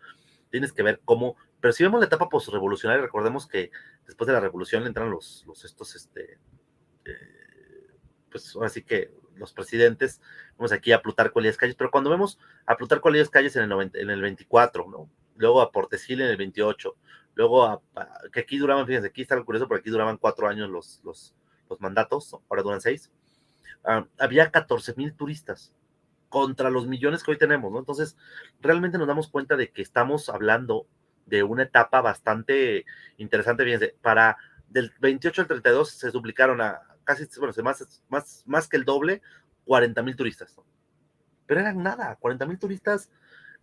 Tienes que ver cómo, pero si vemos la etapa postrevolucionaria, recordemos que después de la revolución entran pues ahora sí que los presidentes, vemos aquí a Plutarco Elías Calles, pero cuando vemos a Plutarco Elías Calles en el 24, ¿no? Luego a Portesil en el 28, luego que aquí duraban, fíjense, aquí está algo curioso, porque aquí duraban 4 años los mandatos, ¿no? Ahora duran 6. Había 14,000 turistas contra los millones que hoy tenemos, ¿no? Entonces, realmente nos damos cuenta de que estamos hablando de una etapa bastante interesante, fíjense, del 28 al 32 se duplicaron a casi, bueno, más que el doble, 40,000 turistas, ¿no? Pero eran nada, 40,000 turistas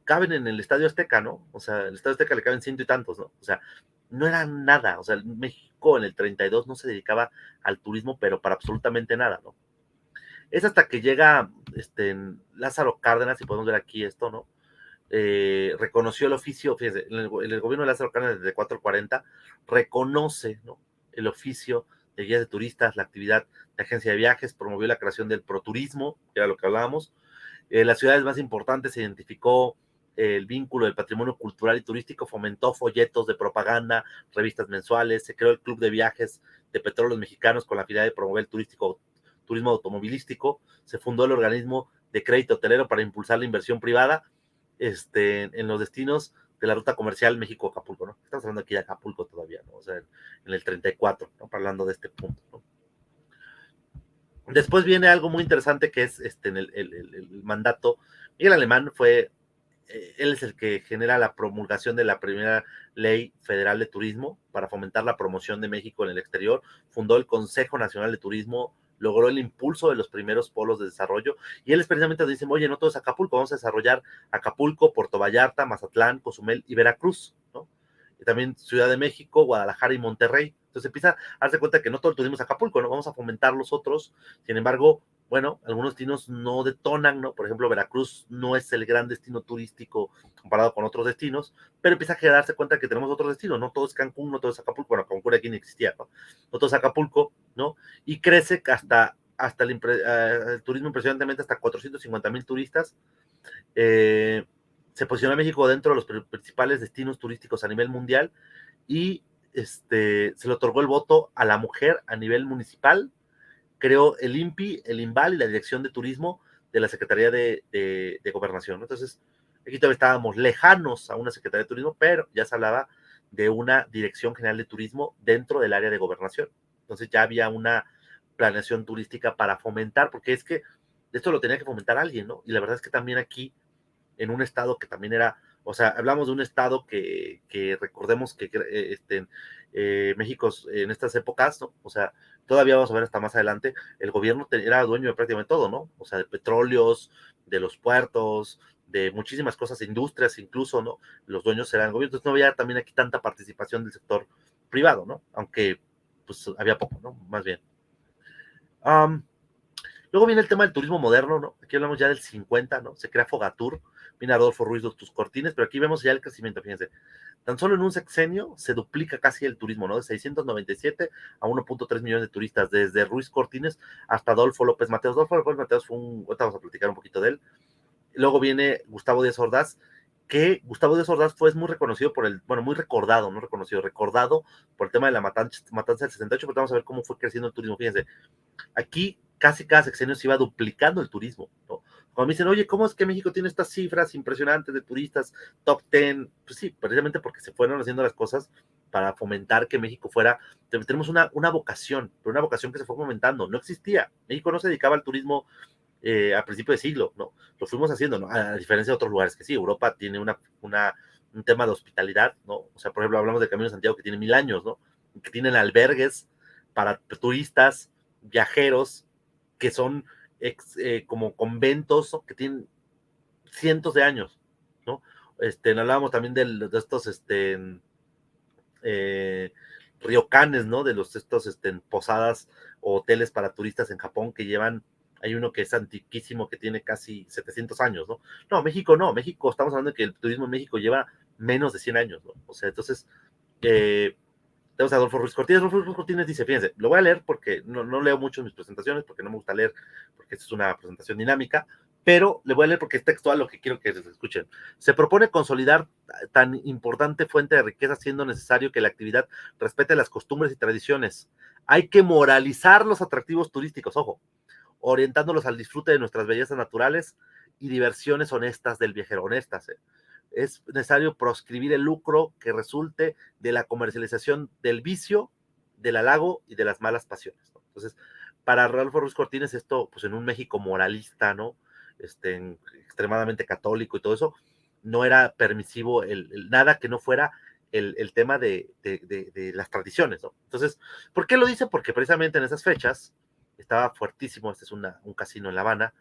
caben en el Estadio Azteca, ¿no? O sea, el Estadio Azteca le caben ciento y tantos, ¿no? O sea, no era nada, o sea, México en el 32 no se dedicaba al turismo, pero para absolutamente nada, ¿no? Es hasta que llega Lázaro Cárdenas, y podemos ver aquí esto, ¿no? Reconoció el oficio, fíjense, en el gobierno de Lázaro Cárdenas desde 440, reconoce, ¿no? El oficio de guías de turistas, la actividad de agencia de viajes, promovió la creación del proturismo, que era lo que hablábamos. Las ciudades más importantes se identificó el vínculo del patrimonio cultural y turístico, fomentó folletos de propaganda, revistas mensuales, se creó el Club de Viajes de Petróleos Mexicanos con la finalidad de promover el turismo automovilístico, se fundó el organismo de crédito hotelero para impulsar la inversión privada en los destinos de la ruta comercial México-Acapulco, ¿no? Estamos hablando aquí de Acapulco todavía, ¿no? O sea, en el 34, ¿no? Hablando de este punto, ¿no? Después viene algo muy interesante que es en el mandato. Miguel Alemán él es el que genera la promulgación de la primera ley federal de turismo para fomentar la promoción de México en el exterior, fundó el Consejo Nacional de Turismo, logró el impulso de los primeros polos de desarrollo, y él es precisamente donde dice, oye, no todo es Acapulco, vamos a desarrollar Acapulco, Puerto Vallarta, Mazatlán, Cozumel y Veracruz, ¿no? Y también Ciudad de México, Guadalajara y Monterrey. Entonces empieza a darse cuenta que no todo el turismo es Acapulco, ¿no? Vamos a fomentar los otros. Sin embargo, bueno, algunos destinos no detonan, ¿no? Por ejemplo, Veracruz no es el gran destino turístico comparado con otros destinos, pero empieza a darse cuenta que tenemos otros destinos, no todo es Cancún, no todo es Acapulco, bueno, Cancún aquí no existía, ¿no? No todo es Acapulco, ¿no? Y crece hasta el turismo impresionantemente hasta 450,000 turistas. Se posiciona México dentro de los principales destinos turísticos a nivel mundial y se le otorgó el voto a la mujer a nivel municipal, creó el INPI, el INVAL y la Dirección de Turismo de la Secretaría de Gobernación, ¿no? Entonces, aquí todavía estábamos lejanos a una Secretaría de Turismo, pero ya se hablaba de una Dirección General de Turismo dentro del área de gobernación. Entonces ya había una planeación turística para fomentar, porque es que esto lo tenía que fomentar alguien, ¿no? Y la verdad es que también aquí, en un estado que también era, o sea, hablamos de un estado que recordemos que México en estas épocas, ¿no? O sea, todavía vamos a ver hasta más adelante, el gobierno era dueño de prácticamente todo, ¿no? O sea, de petróleos, de los puertos, de muchísimas cosas, industrias incluso, ¿no? Los dueños eran el gobierno, entonces no había también aquí tanta participación del sector privado, ¿no? Aunque, pues, había poco, ¿no? Más bien. Um, Luego viene el tema del turismo moderno, ¿no? Aquí hablamos ya del 50, ¿no? Se crea Fogatur, viene Adolfo Ruiz de Tus Cortines, pero aquí vemos ya el crecimiento, fíjense. Tan solo en un sexenio se duplica casi el turismo, ¿no? De 697 a 1.3 millones de turistas, desde Ruiz Cortines hasta Adolfo López Mateos. Adolfo López Mateos ahorita vamos a platicar un poquito de él. Luego viene Gustavo Díaz Ordaz, que Gustavo Díaz Ordaz fue muy reconocido muy recordado, no reconocido, recordado por el tema de la matanza del 68, pero vamos a ver cómo fue creciendo el turismo, fíjense. Aquí casi cada sexenio se iba duplicando el turismo, ¿no? Cuando me dicen, oye, ¿cómo es que México tiene estas cifras impresionantes de turistas, top 10? Pues sí, precisamente porque se fueron haciendo las cosas para fomentar que México fuera, tenemos una vocación, pero una vocación que se fue fomentando, no existía. México no se dedicaba al turismo a principio de siglo, ¿no? Lo fuimos haciendo, ¿no? A diferencia de otros lugares que sí, Europa tiene un tema de hospitalidad, ¿no? O sea, por ejemplo, hablamos del Camino de Santiago que tiene 1000 años, ¿no? Que tienen albergues para turistas, viajeros, que son como conventos, ¿no? Que tienen cientos de años, ¿no? Hablábamos también de estos, eh, ryokanes, ¿no? De estos posadas o hoteles para turistas en Japón que llevan, hay uno que es antiquísimo, que tiene casi 700 años, ¿no? No, México no, México, estamos hablando de que el turismo en México lleva menos de 100 años, ¿no? O sea, entonces, tenemos a Adolfo Ruiz Cortines. Adolfo Ruiz Cortines dice, fíjense, lo voy a leer porque no leo mucho en mis presentaciones, porque no me gusta leer, porque esta es una presentación dinámica, pero le voy a leer porque es textual lo que quiero que se escuchen. Se propone consolidar tan importante fuente de riqueza, siendo necesario que la actividad respete las costumbres y tradiciones. Hay que moralizar los atractivos turísticos, ojo, orientándolos al disfrute de nuestras bellezas naturales y diversiones honestas del viajero, honestas. Es necesario proscribir el lucro que resulte de la comercialización del vicio, del halago y de las malas pasiones, ¿no? Entonces, para Rodolfo Ruiz Cortines, esto, pues en un México moralista, ¿no? Extremadamente católico y todo eso, no era permisivo nada que no fuera el tema de las tradiciones, ¿no? Entonces, ¿por qué lo dice? Porque precisamente en esas fechas estaba fuertísimo, este es un casino en La Habana,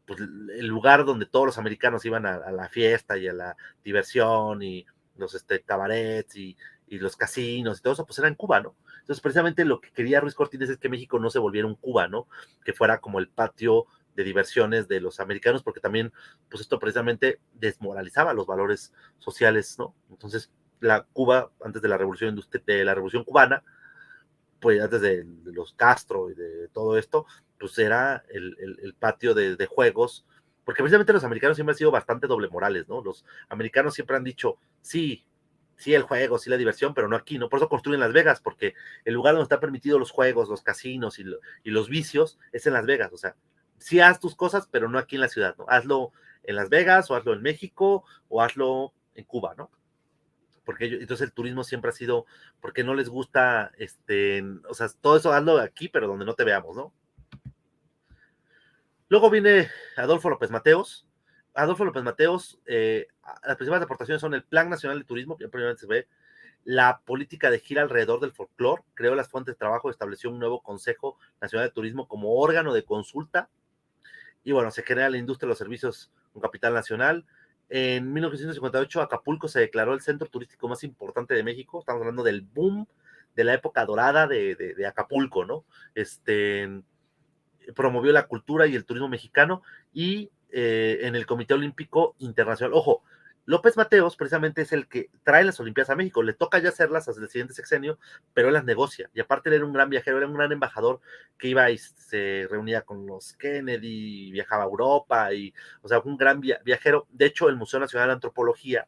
pues, el lugar donde todos los americanos iban a la fiesta y a la diversión y los cabarets y los casinos y todo eso, pues era en Cuba, ¿no? Entonces, precisamente lo que quería Ruiz Cortines es que México no se volviera un Cuba, ¿no? Que fuera como el patio de diversiones de los americanos, porque también, pues esto precisamente desmoralizaba los valores sociales, ¿no? Entonces, la Cuba, antes de la revolución cubana, pues antes de los Castro y de todo esto, pues era el patio de juegos, porque precisamente los americanos siempre han sido bastante doble morales, ¿no? Los americanos siempre han dicho, sí, sí el juego, sí la diversión, pero no aquí, ¿no? Por eso construyen Las Vegas, porque el lugar donde están permitidos los juegos, los casinos y los vicios es en Las Vegas, o sea, sí haz tus cosas, pero no aquí en la ciudad, ¿no? Hazlo en Las Vegas, o hazlo en México, o hazlo en Cuba, ¿no? Porque entonces el turismo siempre ha sido, porque no les gusta, o sea, todo eso hazlo aquí, pero donde no te veamos, ¿no? Luego viene Adolfo López Mateos. Adolfo López Mateos, las principales aportaciones son el Plan Nacional de Turismo, que primeramente se ve, la política de gira alrededor del folclore, creó las fuentes de trabajo, estableció un nuevo Consejo Nacional de Turismo como órgano de consulta, y bueno, se genera la industria de los servicios con capital nacional. En 1958, Acapulco se declaró el centro turístico más importante de México. Estamos hablando del boom de la época dorada de Acapulco, ¿no? Promovió la cultura y el turismo mexicano y en el Comité Olímpico Internacional. Ojo, López Mateos precisamente es el que trae las Olimpiadas a México, le toca ya hacerlas hasta el siguiente sexenio, pero él las negocia, y aparte él era un gran viajero, era un gran embajador que iba y se reunía con los Kennedy, viajaba a Europa, y, o sea, un gran viajero. De hecho, el Museo Nacional de Antropología,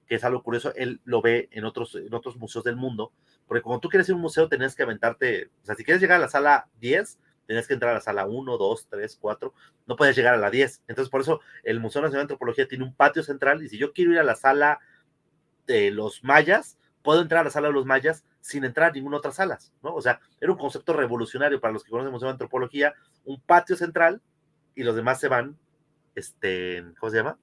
que es algo curioso, él lo ve en otros museos del mundo, porque como tú quieres ir a un museo, tenías que aventarte, o sea, si quieres llegar a la sala 10, tenías que entrar a la sala 1, 2, 3, 4, no puedes llegar a la 10. Entonces, por eso el Museo Nacional de Antropología tiene un patio central, y si yo quiero ir a la sala de los mayas, puedo entrar a la sala de los mayas sin entrar a ninguna otra sala, ¿no? O sea, era un concepto revolucionario para los que conocen el Museo de Antropología, un patio central, y los demás se van, ¿cómo se llama?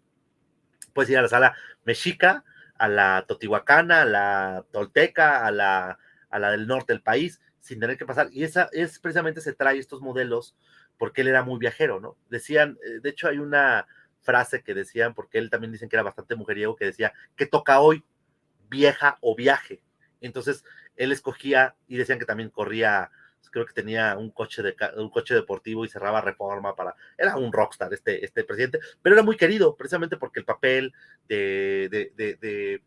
Puedes ir a la sala mexica, a la totihuacana, a la tolteca, a la del norte del país, sin tener que pasar. Y esa es precisamente se trae estos modelos porque él era muy viajero, ¿no? Decían, de hecho hay una frase que decían, porque él también dicen que era bastante mujeriego, que decía, ¿qué toca hoy? ¿Vieja o viaje? Entonces él escogía, y decían que también corría, creo que tenía un coche deportivo y cerraba Reforma era un rockstar este presidente, pero era muy querido precisamente porque el papel de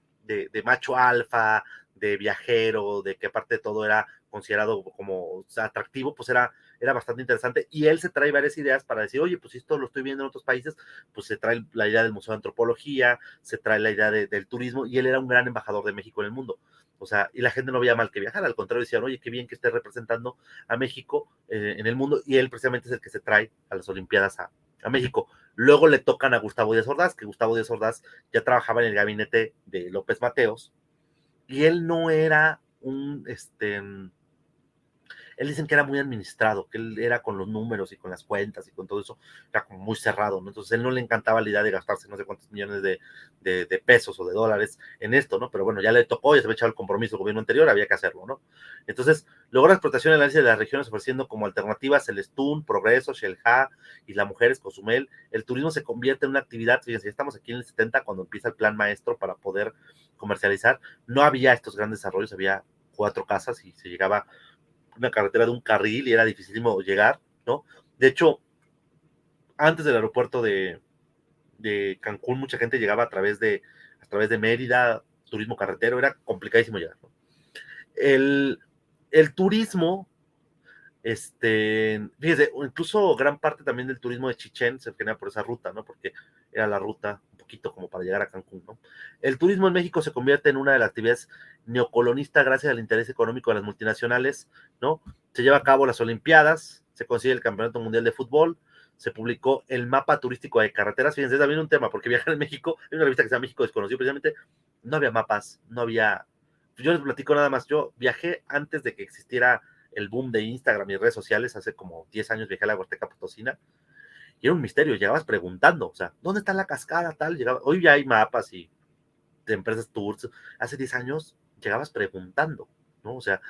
macho alfa, de viajero, de que aparte de todo era considerado como atractivo, pues era bastante interesante, y él se trae varias ideas para decir, oye, pues esto lo estoy viendo en otros países, pues se trae la idea del Museo de Antropología, se trae la idea del turismo, y él era un gran embajador de México en el mundo. O sea, y la gente no veía mal que viajara, al contrario, decían, oye, qué bien que esté representando a México en el mundo, y él precisamente es el que se trae a las Olimpiadas a México. Luego le tocan a Gustavo Díaz Ordaz, que Gustavo Díaz Ordaz ya trabajaba en el gabinete de López Mateos, y él no era él dicen que era muy administrado, que él era con los números y con las cuentas y con todo eso, era como muy cerrado, ¿no? Entonces él no le encantaba la idea de gastarse no sé cuántos millones de pesos o de dólares en esto, ¿no? Pero bueno, ya le tocó, ya se había echado el compromiso del gobierno anterior, había que hacerlo, ¿no? Entonces, logró la explotación y el análisis de las regiones ofreciendo como alternativas el Stun, Progreso, Xel-Há, Isla Mujeres, Cozumel. El turismo se convierte en una actividad, fíjense, ya estamos aquí en el 70 cuando empieza el plan maestro para poder comercializar. No había estos grandes desarrollos, había 4 casas y se llegaba una carretera de un carril y era dificilísimo llegar, ¿no? De hecho, antes del aeropuerto de Cancún, mucha gente llegaba a través de Mérida, turismo carretero, era complicadísimo llegar, ¿no? El, el turismo, fíjese, incluso gran parte también del turismo de Chichén se genera por esa ruta, ¿no? Porque era la ruta un poquito como para llegar a Cancún, ¿no? El turismo en México se convierte en una de las actividades neocolonista gracias al interés económico de las multinacionales, ¿no? Se lleva a cabo las Olimpiadas, se consigue el Campeonato Mundial de Fútbol, se publicó el mapa turístico de carreteras, fíjense, es también un tema, porque viajar en México, hay una revista que se llama México Desconocido, precisamente, no había mapas, no había, yo les platico nada más, yo viajé antes de que existiera el boom de Instagram y redes sociales, hace como 10 años viajé a la Huasteca Potosina, y era un misterio, llegabas preguntando, o sea, ¿dónde está la cascada tal? Llegaba, hoy ya hay mapas y de empresas tours, hace 10 años llegabas preguntando, ¿no? O sea,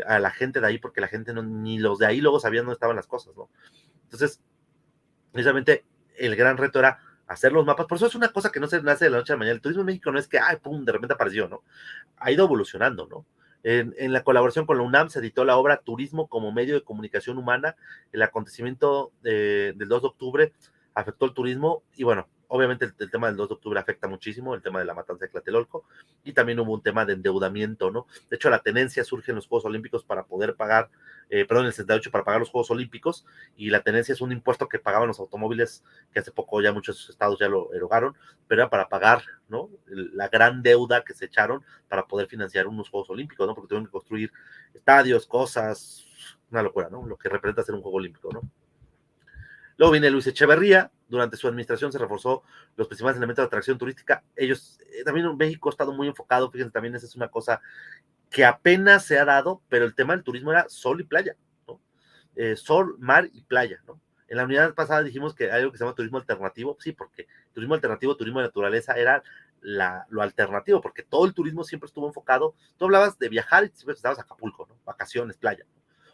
a la gente de ahí, porque la gente no, ni los de ahí luego sabían dónde estaban las cosas, ¿no? Entonces, precisamente el gran reto era hacer los mapas, por eso es una cosa que no se nace de la noche a la mañana, el turismo en México no es que, ay, pum, de repente apareció, ¿no? Ha ido evolucionando, ¿no? En la colaboración con la UNAM se editó la obra Turismo como medio de comunicación humana. El acontecimiento del 2 de octubre afectó el turismo y bueno, obviamente el tema del 2 de octubre afecta muchísimo, el tema de la matanza de Tlatelolco y también hubo un tema de endeudamiento, ¿no? De hecho, la tenencia surge en los Juegos Olímpicos para poder pagar, perdón, en el 68 para pagar los Juegos Olímpicos y la tenencia es un impuesto que pagaban los automóviles que hace poco ya muchos estados ya lo erogaron, pero era para pagar, ¿no? La gran deuda que se echaron para poder financiar unos Juegos Olímpicos, ¿no? Porque tuvieron que construir estadios, cosas, una locura, ¿no? Lo que representa ser un Juego Olímpico, ¿no? Luego viene Luis Echeverría, durante su administración se reforzó los principales elementos de atracción turística. Ellos, también en México ha estado muy enfocado, fíjense, también esa es una cosa que apenas se ha dado, pero el tema del turismo era sol y playa, ¿no? Sol, mar y playa, ¿no? En la unidad pasada dijimos que hay algo que se llama turismo alternativo, sí, porque turismo alternativo, turismo de naturaleza era lo alternativo, porque todo el turismo siempre estuvo enfocado, tú hablabas de viajar y siempre estabas a Acapulco, ¿no? Vacaciones, playa.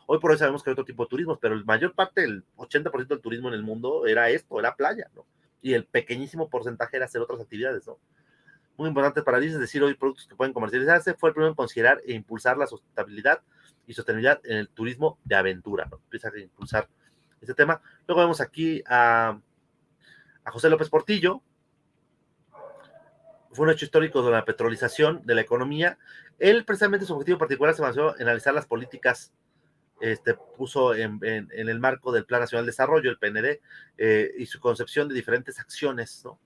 Hoy por hoy sabemos que hay otro tipo de turismo, pero la mayor parte, el 80% del turismo en el mundo era esto, era playa, ¿no? Y el pequeñísimo porcentaje era hacer otras actividades, ¿no? Muy importante para ellos, es decir, hoy productos que pueden comercializarse, fue el primero en considerar e impulsar la sustentabilidad y sostenibilidad en el turismo de aventura, ¿no? Empieza a impulsar este tema. Luego vemos aquí a José López Portillo, fue un hecho histórico de la petrolización de la economía. Él, precisamente, su objetivo particular se basó en analizar las políticas, puso en el marco del Plan Nacional de Desarrollo, el PND, y su concepción de diferentes acciones, ¿no?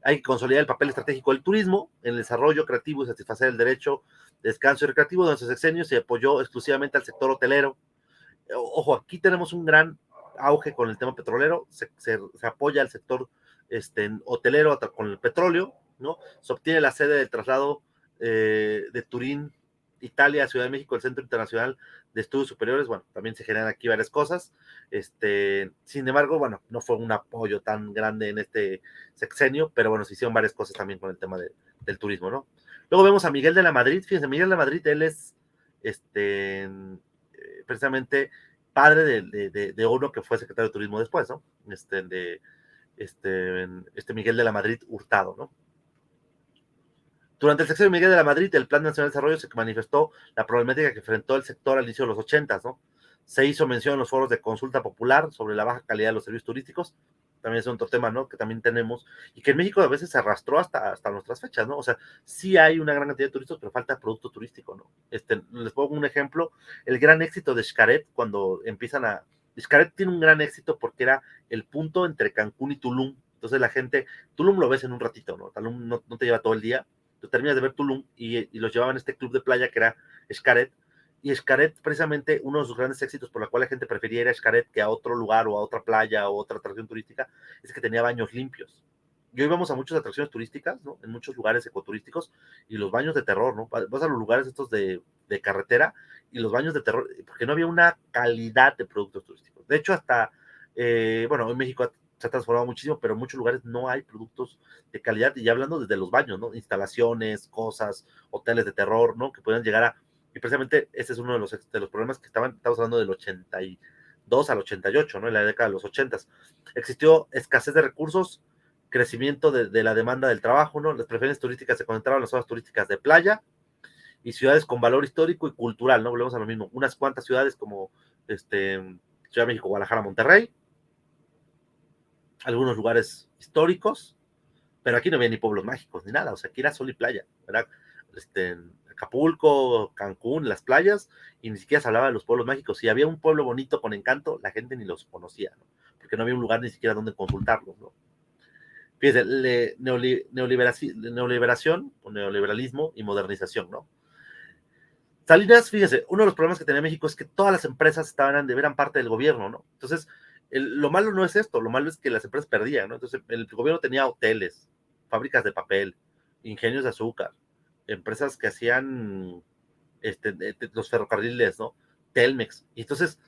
Hay que consolidar el papel estratégico del turismo en el desarrollo creativo y satisfacer el derecho de descanso y recreativo. Durante su sexenio se apoyó exclusivamente al sector hotelero. Ojo, aquí tenemos un gran auge con el tema petrolero, se apoya al sector hotelero con el petróleo, ¿no? Se obtiene la sede del traslado de Turín, Italia, Ciudad de México, el Centro Internacional de Estudios Superiores. Bueno, también se generan aquí varias cosas. Sin embargo, bueno, no fue un apoyo tan grande en este sexenio, pero bueno, se hicieron varias cosas también con el tema del turismo, ¿no? Luego vemos a Miguel de la Madrid. Fíjense, Miguel de la Madrid, él es precisamente padre de uno que fue secretario de turismo después, ¿no? Miguel de la Madrid Hurtado, ¿no? Durante el sexenio de Miguel de la Madrid, el Plan Nacional de Desarrollo se manifestó la problemática que enfrentó el sector al inicio de los 80, ¿no? Se hizo mención en los foros de consulta popular sobre la baja calidad de los servicios turísticos, también es otro tema, ¿no? Que también tenemos, y que en México a veces se arrastró hasta nuestras fechas, ¿no? O sea, sí hay una gran cantidad de turistas, pero falta producto turístico, ¿no? Les pongo un ejemplo, el gran éxito de Xcaret, cuando empiezan a... Xcaret tiene un gran éxito porque era el punto entre Cancún y Tulum, entonces la gente, Tulum lo ves en un ratito, ¿no? Tulum no te lleva todo el día, tú terminas de ver Tulum y los llevaban a este club de playa que era Xcaret, y Xcaret, precisamente, uno de sus grandes éxitos por la cual la gente prefería ir a Xcaret que a otro lugar o a otra playa o otra atracción turística, es que tenía baños limpios. Y hoy vamos a muchas atracciones turísticas, ¿no? En muchos lugares ecoturísticos, y los baños de terror, ¿no? Vas a los lugares estos de carretera y los baños de terror, porque no había una calidad de productos turísticos. De hecho, hasta, bueno, en México se ha transformado muchísimo, pero en muchos lugares no hay productos de calidad, y ya hablando desde los baños, ¿no? Instalaciones, cosas, hoteles de terror, ¿no? Que puedan llegar a, y precisamente ese es uno de los problemas que estamos hablando del 82 al 88, ¿no? En la década de los 80. Existió escasez de recursos, crecimiento de la demanda del trabajo, ¿no? Las preferencias turísticas se concentraban en las zonas turísticas de playa, y ciudades con valor histórico y cultural, ¿no? Volvemos a lo mismo, unas cuantas ciudades como Ciudad de México, Guadalajara, Monterrey, algunos lugares históricos, pero aquí no había ni pueblos mágicos ni nada, o sea, aquí era sol y playa, ¿verdad? Acapulco, Cancún, las playas, y ni siquiera se hablaba de los pueblos mágicos. Si había un pueblo bonito con encanto, la gente ni los conocía, ¿no? Porque no había un lugar ni siquiera donde consultarlos, ¿no? Fíjense, neoliberación, o neoliberalismo y modernización, ¿no? Salinas, fíjense, uno de los problemas que tenía México es que todas las empresas eran parte del gobierno, ¿no? Entonces, lo malo no es esto, lo malo es que las empresas perdían, ¿no? Entonces, el gobierno tenía hoteles, fábricas de papel, ingenios de azúcar, empresas que hacían los ferrocarriles, ¿no? Telmex. Y entonces,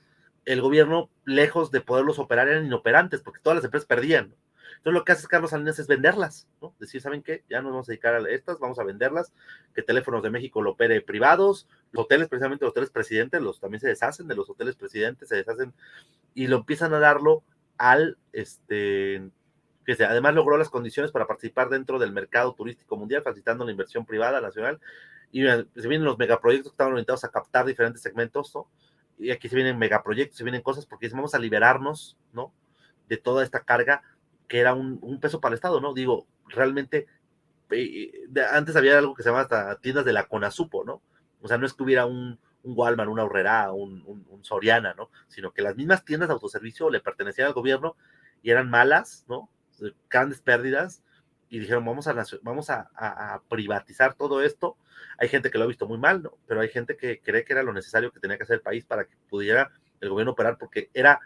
el gobierno, lejos de poderlos operar, eran inoperantes, porque todas las empresas perdían, ¿no? Entonces, lo que hace Carlos Salinas es venderlas, ¿no? Decir, ¿saben qué? Ya nos vamos a dedicar a estas, vamos a venderlas, que Teléfonos de México lo opere privados, los hoteles, precisamente los hoteles presidentes, también se deshacen de los hoteles presidentes, se deshacen y lo empiezan a darlo al, fíjese, además logró las condiciones para participar dentro del mercado turístico mundial, facilitando la inversión privada nacional, y se vienen los megaproyectos que estaban orientados a captar diferentes segmentos, ¿no? Y aquí se vienen megaproyectos, se vienen cosas porque vamos a liberarnos, ¿no? De toda esta carga que era un peso para el Estado, ¿no? Digo, realmente, antes había algo que se llama hasta tiendas de la Conasupo, ¿no? O sea, no es que hubiera un Walmart, una Aurrera, un Soriana, ¿no? Sino que las mismas tiendas de autoservicio le pertenecían al gobierno y eran malas, ¿no? Grandes pérdidas, y dijeron, vamos a privatizar todo esto. Hay gente que lo ha visto muy mal, ¿no? Pero hay gente que cree que era lo necesario que tenía que hacer el país para que pudiera el gobierno operar, porque era,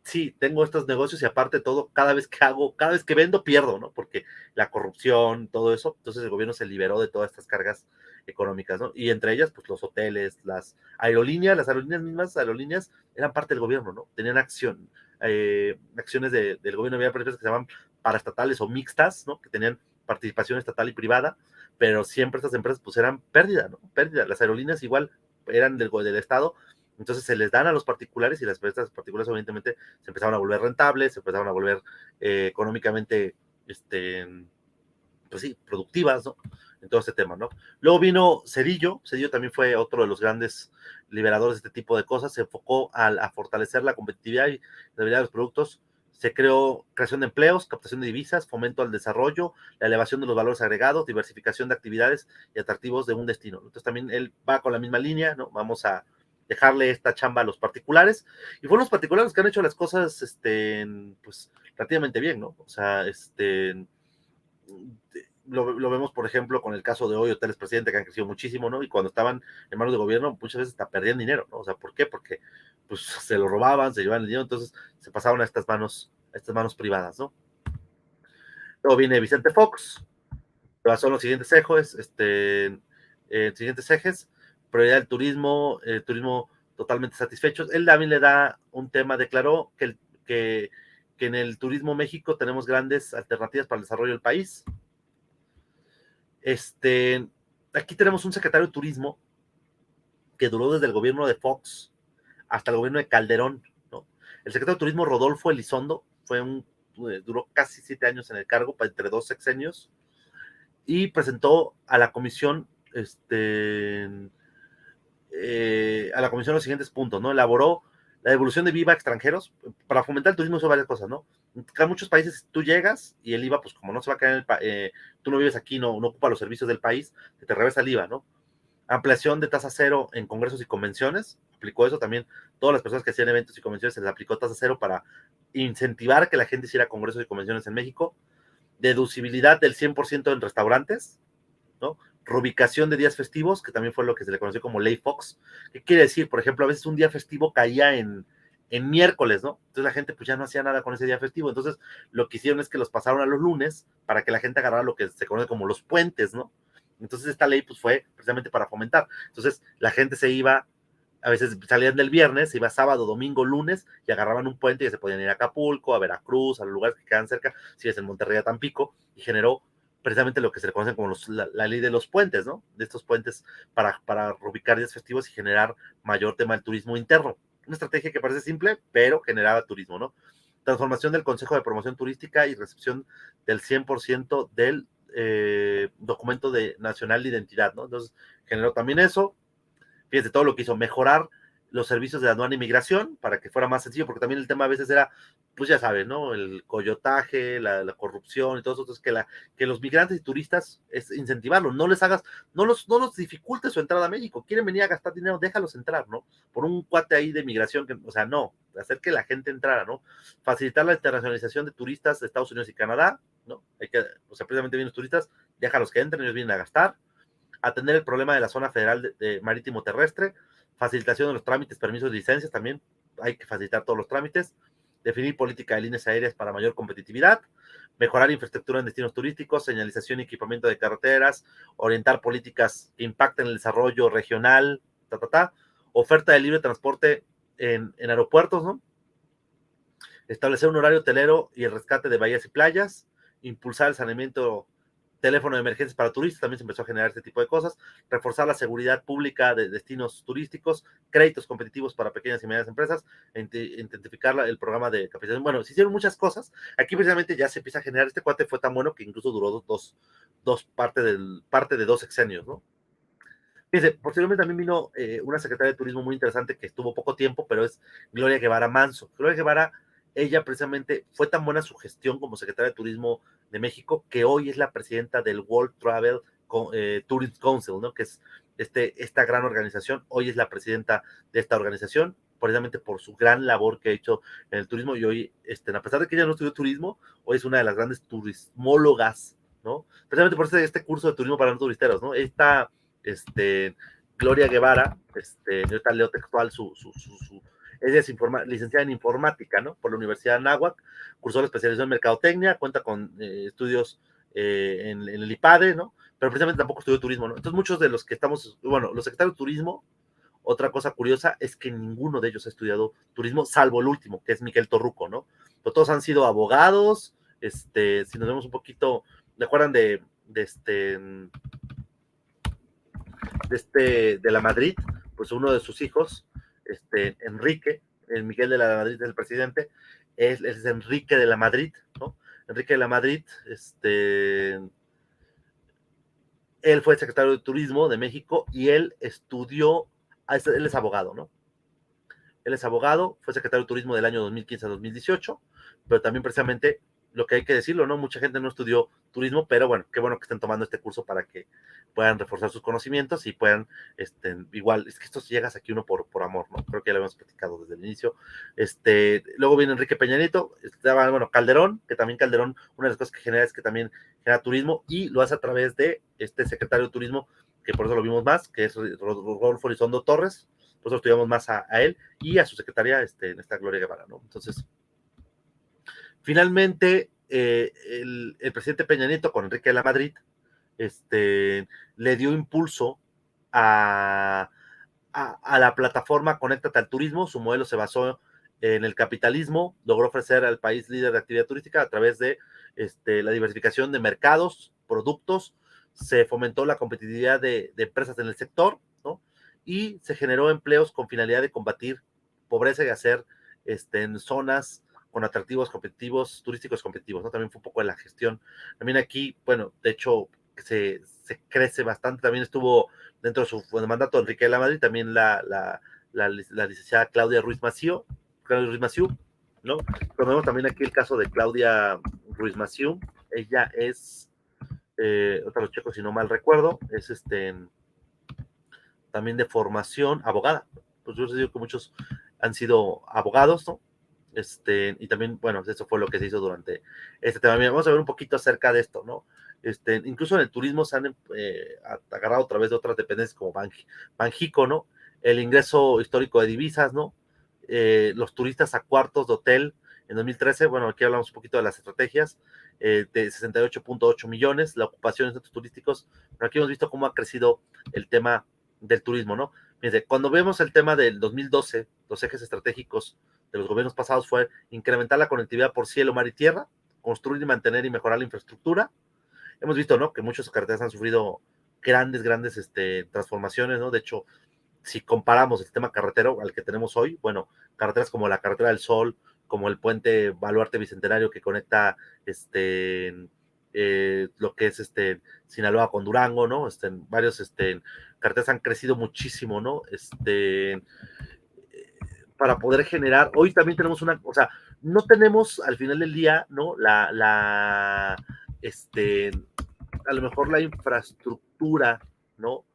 sí, tengo estos negocios y aparte todo, cada vez que vendo, pierdo, ¿no? Porque la corrupción, todo eso, entonces el gobierno se liberó de todas estas cargas económicas, ¿no? Y entre ellas, pues los hoteles, las aerolíneas mismas, aerolíneas, eran parte del gobierno, ¿no? Tenían acciones del gobierno, había empresas que se llaman paraestatales o mixtas, ¿no? Que tenían participación estatal y privada, pero siempre estas empresas pues eran pérdida, ¿no? Pérdida. Las aerolíneas igual eran del Estado, entonces se les dan a los particulares y las empresas particulares evidentemente se empezaron a volver rentables, se empezaron a volver económicamente, pues sí, productivas, ¿no? En todo este tema, ¿no? Luego vino Cedillo también fue otro de los grandes liberadores de este tipo de cosas, se enfocó a fortalecer la competitividad y la habilidad de los productos, se creó creación de empleos, captación de divisas, fomento al desarrollo, la elevación de los valores agregados, diversificación de actividades y atractivos de un destino. Entonces también él va con la misma línea, ¿no? Vamos a dejarle esta chamba a los particulares, y fueron los particulares que han hecho las cosas, pues, relativamente bien, ¿no? O sea, lo vemos, por ejemplo, con el caso de hoy, Hoteles Presidente, que han crecido muchísimo, ¿no? Y cuando estaban en manos de gobierno, muchas veces hasta perdían dinero, ¿no? O sea, ¿por qué? Porque pues se lo robaban, se llevaban el dinero, entonces se pasaban a estas manos privadas, ¿no? Luego viene Vicente Fox, que basó en los siguientes ejes, prioridad del turismo totalmente satisfechos. Él también le da un tema, declaró que en el turismo México tenemos grandes alternativas para el desarrollo del país. Aquí tenemos un secretario de turismo que duró desde el gobierno de Fox hasta el gobierno de Calderón, ¿no? El secretario de turismo Rodolfo Elizondo duró casi 7 años en el cargo, entre 2 sexenios, y presentó a la comisión, los siguientes puntos, ¿no? Elaboró la devolución de IVA a extranjeros. Para fomentar el turismo hizo varias cosas, ¿no? En muchos países tú llegas y el IVA, pues como no se va a caer tú no vives aquí, no ocupa los servicios del país, te regresa el IVA, ¿no? Ampliación de tasa cero en congresos y convenciones, aplicó eso también, todas las personas que hacían eventos y convenciones se les aplicó tasa cero para incentivar que la gente hiciera congresos y convenciones en México, deducibilidad del 100% en restaurantes, ¿no? Reubicación de días festivos, que también fue lo que se le conoció como Ley Fox. ¿Qué quiere decir? Por ejemplo, a veces un día festivo caía en miércoles, ¿no? Entonces la gente pues ya no hacía nada con ese día festivo, entonces lo que hicieron es que los pasaron a los lunes para que la gente agarrara lo que se conoce como los puentes, ¿no? Entonces esta ley pues fue precisamente para fomentar. Entonces la gente se iba, a veces salían del viernes, se iba sábado, domingo, lunes y agarraban un puente y se podían ir a Acapulco, a Veracruz, a los lugares que quedan cerca, si es en Monterrey, a Tampico, y generó precisamente lo que se le conocen como la ley de los puentes, ¿no? De estos puentes para ubicar días festivos y generar mayor tema del turismo interno. Una estrategia que parece simple, pero generaba turismo, ¿no? Transformación del Consejo de Promoción Turística y recepción del 100% del documento nacional de identidad, ¿no? Entonces, generó también eso. Fíjense todo lo que hizo, mejorar los servicios de aduana y migración para que fuera más sencillo, porque también el tema a veces era, pues ya sabes, ¿no? El coyotaje, la corrupción y todo eso. Entonces, que los migrantes y turistas es incentivarlos, no les hagas, no los dificultes su entrada a México. Quieren venir a gastar dinero, déjalos entrar, ¿no? Por un cuate ahí de migración, o sea, no, hacer que la gente entrara, ¿no? Facilitar la internacionalización de turistas de Estados Unidos y Canadá, ¿no? O sea, precisamente vienen los turistas, déjalos que entren, ellos vienen a gastar. Atender el problema de la zona federal de marítimo terrestre, facilitación de los trámites, permisos y licencias, también hay que facilitar todos los trámites, definir política de líneas aéreas para mayor competitividad, mejorar infraestructura en destinos turísticos, señalización y equipamiento de carreteras, orientar políticas que impacten el desarrollo regional, oferta de libre transporte en aeropuertos, ¿no? Establecer un horario hotelero y el rescate de bahías y playas, impulsar el saneamiento, teléfono de emergencias para turistas, también se empezó a generar este tipo de cosas, reforzar la seguridad pública de destinos turísticos, créditos competitivos para pequeñas y medianas empresas, intensificar el programa de capacitación. Bueno, se hicieron muchas cosas. Aquí precisamente ya se empieza a generar, este cuate fue tan bueno que incluso duró parte de 2 sexenios, ¿no? Fíjense, posteriormente también vino una secretaria de turismo muy interesante que estuvo poco tiempo, pero es Gloria Guevara Manso. Gloria Guevara, ella precisamente fue tan buena su gestión como secretaria de turismo de México que hoy es la presidenta del World Travel Tourism Council, ¿no? Que es esta gran organización. Hoy es la presidenta de esta organización, precisamente por su gran labor que ha hecho en el turismo. Y hoy, a pesar de que ella no estudió turismo, hoy es una de las grandes turismólogas, ¿no? Precisamente por este curso de turismo para no turisteros, ¿no? Gloria Guevara, ahorita leo textual ella es licenciada en informática, ¿no? Por la Universidad de Anáhuac, cursó la especialización en mercadotecnia, cuenta con estudios en el IPADE, ¿no? Pero precisamente tampoco estudió turismo, ¿no? Entonces muchos de los que estamos, bueno, los secretarios de turismo, otra cosa curiosa es que ninguno de ellos ha estudiado turismo, salvo el último, que es Miguel Torruco, ¿no? Pero todos han sido abogados, si nos vemos un poquito, ¿se acuerdan de la Madrid? Pues uno de sus hijos, Enrique, el Miguel de la Madrid, el presidente, es Enrique de la Madrid, ¿no? Enrique de la Madrid, él fue secretario de Turismo de México y él estudió, él es abogado, ¿no? Él es abogado, fue secretario de Turismo del año 2015 a 2018, pero también precisamente lo que hay que decirlo, ¿no? Mucha gente no estudió turismo, pero bueno, qué bueno que estén tomando este curso para que puedan reforzar sus conocimientos y puedan, igual, es que esto llegas aquí uno por amor, ¿no? Creo que ya lo hemos platicado desde el inicio. Luego viene Enrique Peña Nieto, estaba, bueno, Calderón, que también Calderón, una de las cosas que genera es que también genera turismo y lo hace a través de este secretario de Turismo, que por eso lo vimos más, que es Rodolfo Elizondo Torres, por eso estudiamos más a él y a su secretaria, esta Gloria Guevara, ¿no? Entonces, finalmente, el presidente Peña Nieto con Enrique de la Madrid, le dio impulso a, a la plataforma Conéctate al Turismo. Su modelo se basó en el capitalismo, logró ofrecer al país líder de actividad turística a través de la diversificación de mercados, productos, se fomentó la competitividad de empresas en el sector, ¿no? Y se generó empleos con finalidad de combatir pobreza y hacer en zonas con atractivos competitivos, turísticos competitivos, ¿no? También fue un poco de la gestión. También aquí, bueno, de hecho, se crece bastante, también estuvo dentro de su mandato Enrique de la Madrid, también la licenciada Claudia Ruiz Massieu, ¿no? Pero vemos también aquí el caso de Claudia Ruiz Massieu, ella es, otra los checos si no mal recuerdo, es también de formación abogada, pues yo les digo que muchos han sido abogados, ¿no? Y también, bueno, eso fue lo que se hizo durante este tema. Mira, vamos a ver un poquito acerca de esto, ¿no? Incluso en el turismo se han agarrado a través de otras dependencias como Banjico, ¿no? El ingreso histórico de divisas, ¿no? Los turistas a cuartos de hotel en 2013, bueno, aquí hablamos un poquito de las estrategias, de 68.8 millones, la ocupación en centros turísticos, pero aquí hemos visto cómo ha crecido el tema del turismo, ¿no? Fíjense, cuando vemos el tema del 2012, los ejes estratégicos de los gobiernos pasados fue incrementar la conectividad por cielo, mar y tierra, construir y mantener y mejorar la infraestructura. Hemos visto, ¿no? Que muchas carreteras han sufrido grandes transformaciones, ¿no? De hecho, si comparamos el sistema carretero al que tenemos hoy, bueno, carreteras como la Carretera del Sol, como el puente Baluarte Bicentenario que conecta lo que es Sinaloa con Durango, ¿no? Varios carreteras han crecido muchísimo, ¿no? Para poder generar, hoy también tenemos o sea, no tenemos al final del día, ¿no? A lo mejor la infraestructura, ¿no?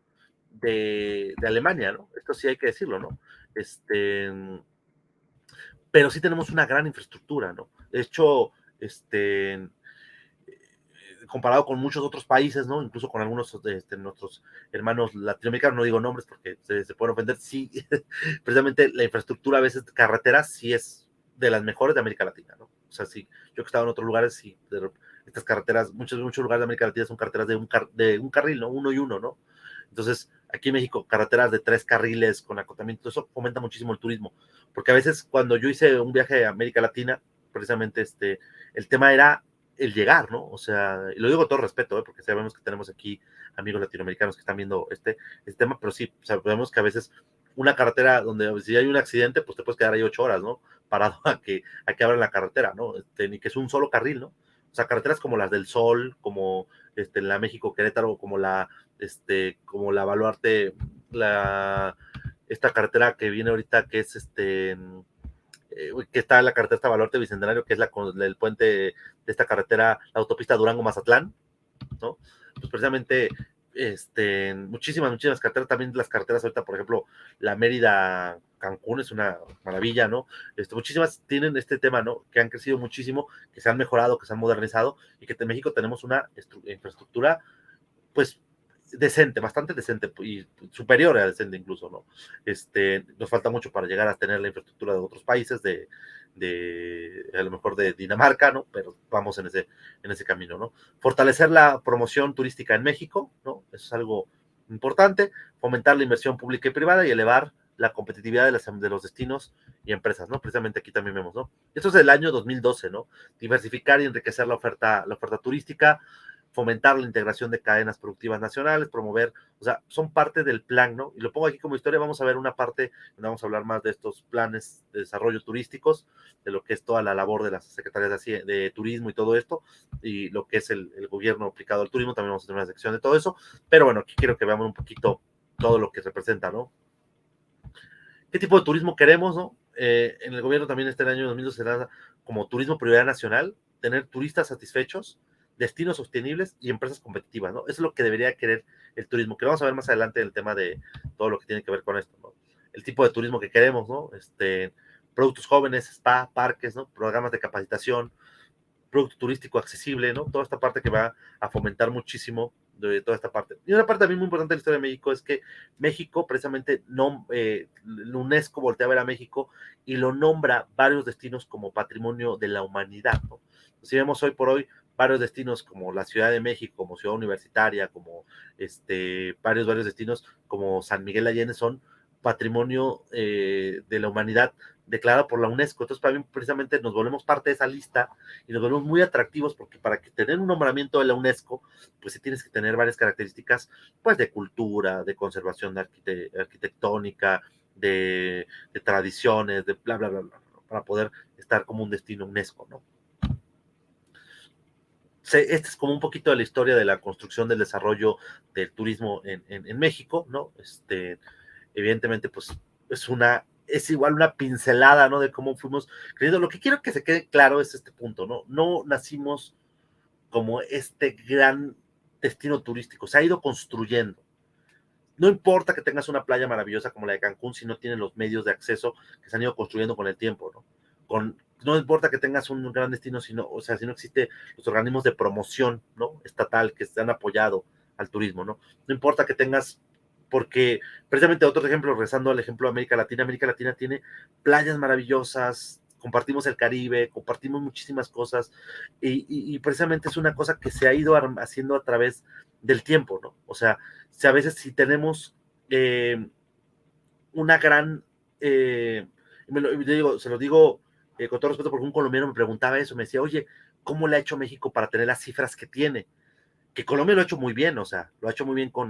De Alemania, ¿no? Esto sí hay que decirlo, ¿no? Pero sí tenemos una gran infraestructura, ¿no? De hecho, comparado con muchos otros países, ¿no? Incluso con algunos de nuestros hermanos latinoamericanos, no digo nombres porque se pueden ofender, sí, precisamente la infraestructura a veces de carreteras sí es de las mejores de América Latina, ¿no? O sea, sí, yo que he estado en otros lugares, sí, estas carreteras, muchos lugares de América Latina son carreteras de un carril, ¿no? Uno y uno, ¿no? Entonces, aquí en México, carreteras de 3 carriles con acotamiento, eso fomenta muchísimo el turismo, porque a veces cuando yo hice un viaje a América Latina, precisamente el tema era el llegar, ¿no? O sea, y lo digo con todo respeto, porque sabemos que tenemos aquí amigos latinoamericanos que están viendo este tema, pero sí, sabemos que a veces una carretera donde si hay un accidente, pues te puedes quedar ahí 8 horas, ¿no? Parado a que abran la carretera, ¿no? Ni que es un solo carril, ¿no? O sea, carreteras como las del Sol, como la México Querétaro, como la Baluarte, esta carretera que viene ahorita, que es que está la carretera Baluarte Bicentenario, que es el puente de esta carretera, la autopista Durango-Mazatlán, ¿no? Pues precisamente, muchísimas carreteras, también las carreteras ahorita, por ejemplo, la Mérida Cancún es una maravilla, ¿no? Muchísimas tienen este tema, ¿no? Que han crecido muchísimo, que se han mejorado, que se han modernizado, y que en México tenemos una infraestructura, pues, decente, bastante decente y superior a decente incluso, ¿no? Nos falta mucho para llegar a tener la infraestructura de otros países, a lo mejor de Dinamarca, ¿no? Pero vamos en ese camino, ¿no? Fortalecer la promoción turística en México, ¿no? Eso es algo importante, fomentar la inversión pública y privada y elevar la competitividad de los destinos y empresas, ¿no? Precisamente aquí también vemos, ¿no? Esto es del año 2012, ¿no? Diversificar y enriquecer la oferta turística, fomentar la integración de cadenas productivas nacionales, promover, o sea, son parte del plan, ¿no? Y lo pongo aquí como historia, vamos a ver una parte donde vamos a hablar más de estos planes de desarrollo turísticos, de lo que es toda la labor de las secretarías de turismo y todo esto, y lo que es el gobierno aplicado al turismo, también vamos a tener una sección de todo eso, pero bueno, aquí quiero que veamos un poquito todo lo que representa, ¿no? ¿Qué tipo de turismo queremos, no? En el gobierno también este año 2012 será como turismo prioridad nacional, tener turistas satisfechos, destinos sostenibles y empresas competitivas, ¿no? Eso es lo que debería querer el turismo, que vamos a ver más adelante el tema de todo lo que tiene que ver con esto, ¿no? El tipo de turismo que queremos, ¿no? Productos jóvenes, spa, parques, ¿no? Programas de capacitación, producto turístico accesible, ¿no? Toda esta parte que va a fomentar muchísimo de toda esta parte. Y una parte también muy importante de la historia de México es que México, precisamente, la UNESCO voltea a ver a México y lo nombra varios destinos como patrimonio de la humanidad, ¿no? Si vemos hoy por hoy varios destinos como la Ciudad de México, como Ciudad Universitaria, como varios destinos como San Miguel Allende son patrimonio de la humanidad declarado por la UNESCO. Entonces, para mí, precisamente, nos volvemos parte de esa lista y nos volvemos muy atractivos porque para que tener un nombramiento de la UNESCO, pues sí tienes que tener varias características, pues de cultura, de conservación arquitectónica, de tradiciones, de bla, bla, bla, bla, ¿no? Para poder estar como un destino UNESCO, ¿no? Este es como un poquito de la historia de la construcción del desarrollo del turismo en México, ¿no? Evidentemente, pues es igual una pincelada, ¿no? De cómo fuimos creciendo. Lo que quiero que se quede claro es este punto, ¿no? No nacimos como este gran destino turístico, se ha ido construyendo. No importa que tengas una playa maravillosa como la de Cancún si no tienes los medios de acceso que se han ido construyendo con el tiempo, ¿no? No importa que tengas un gran destino, o sea, si no existe los organismos de promoción, ¿no? Estatal que se han apoyado al turismo, ¿no? No importa que tengas, porque precisamente otro ejemplo, rezando al ejemplo de América Latina tiene playas maravillosas, compartimos el Caribe, compartimos muchísimas cosas, y precisamente es una cosa que se ha ido haciendo a través del tiempo, ¿no? O sea, si a veces si tenemos una gran, se lo digo con todo respeto porque un colombiano me preguntaba eso, me decía, oye, ¿cómo le ha hecho México para tener las cifras que tiene? que Colombia lo ha hecho muy bien, o sea, lo ha hecho muy bien con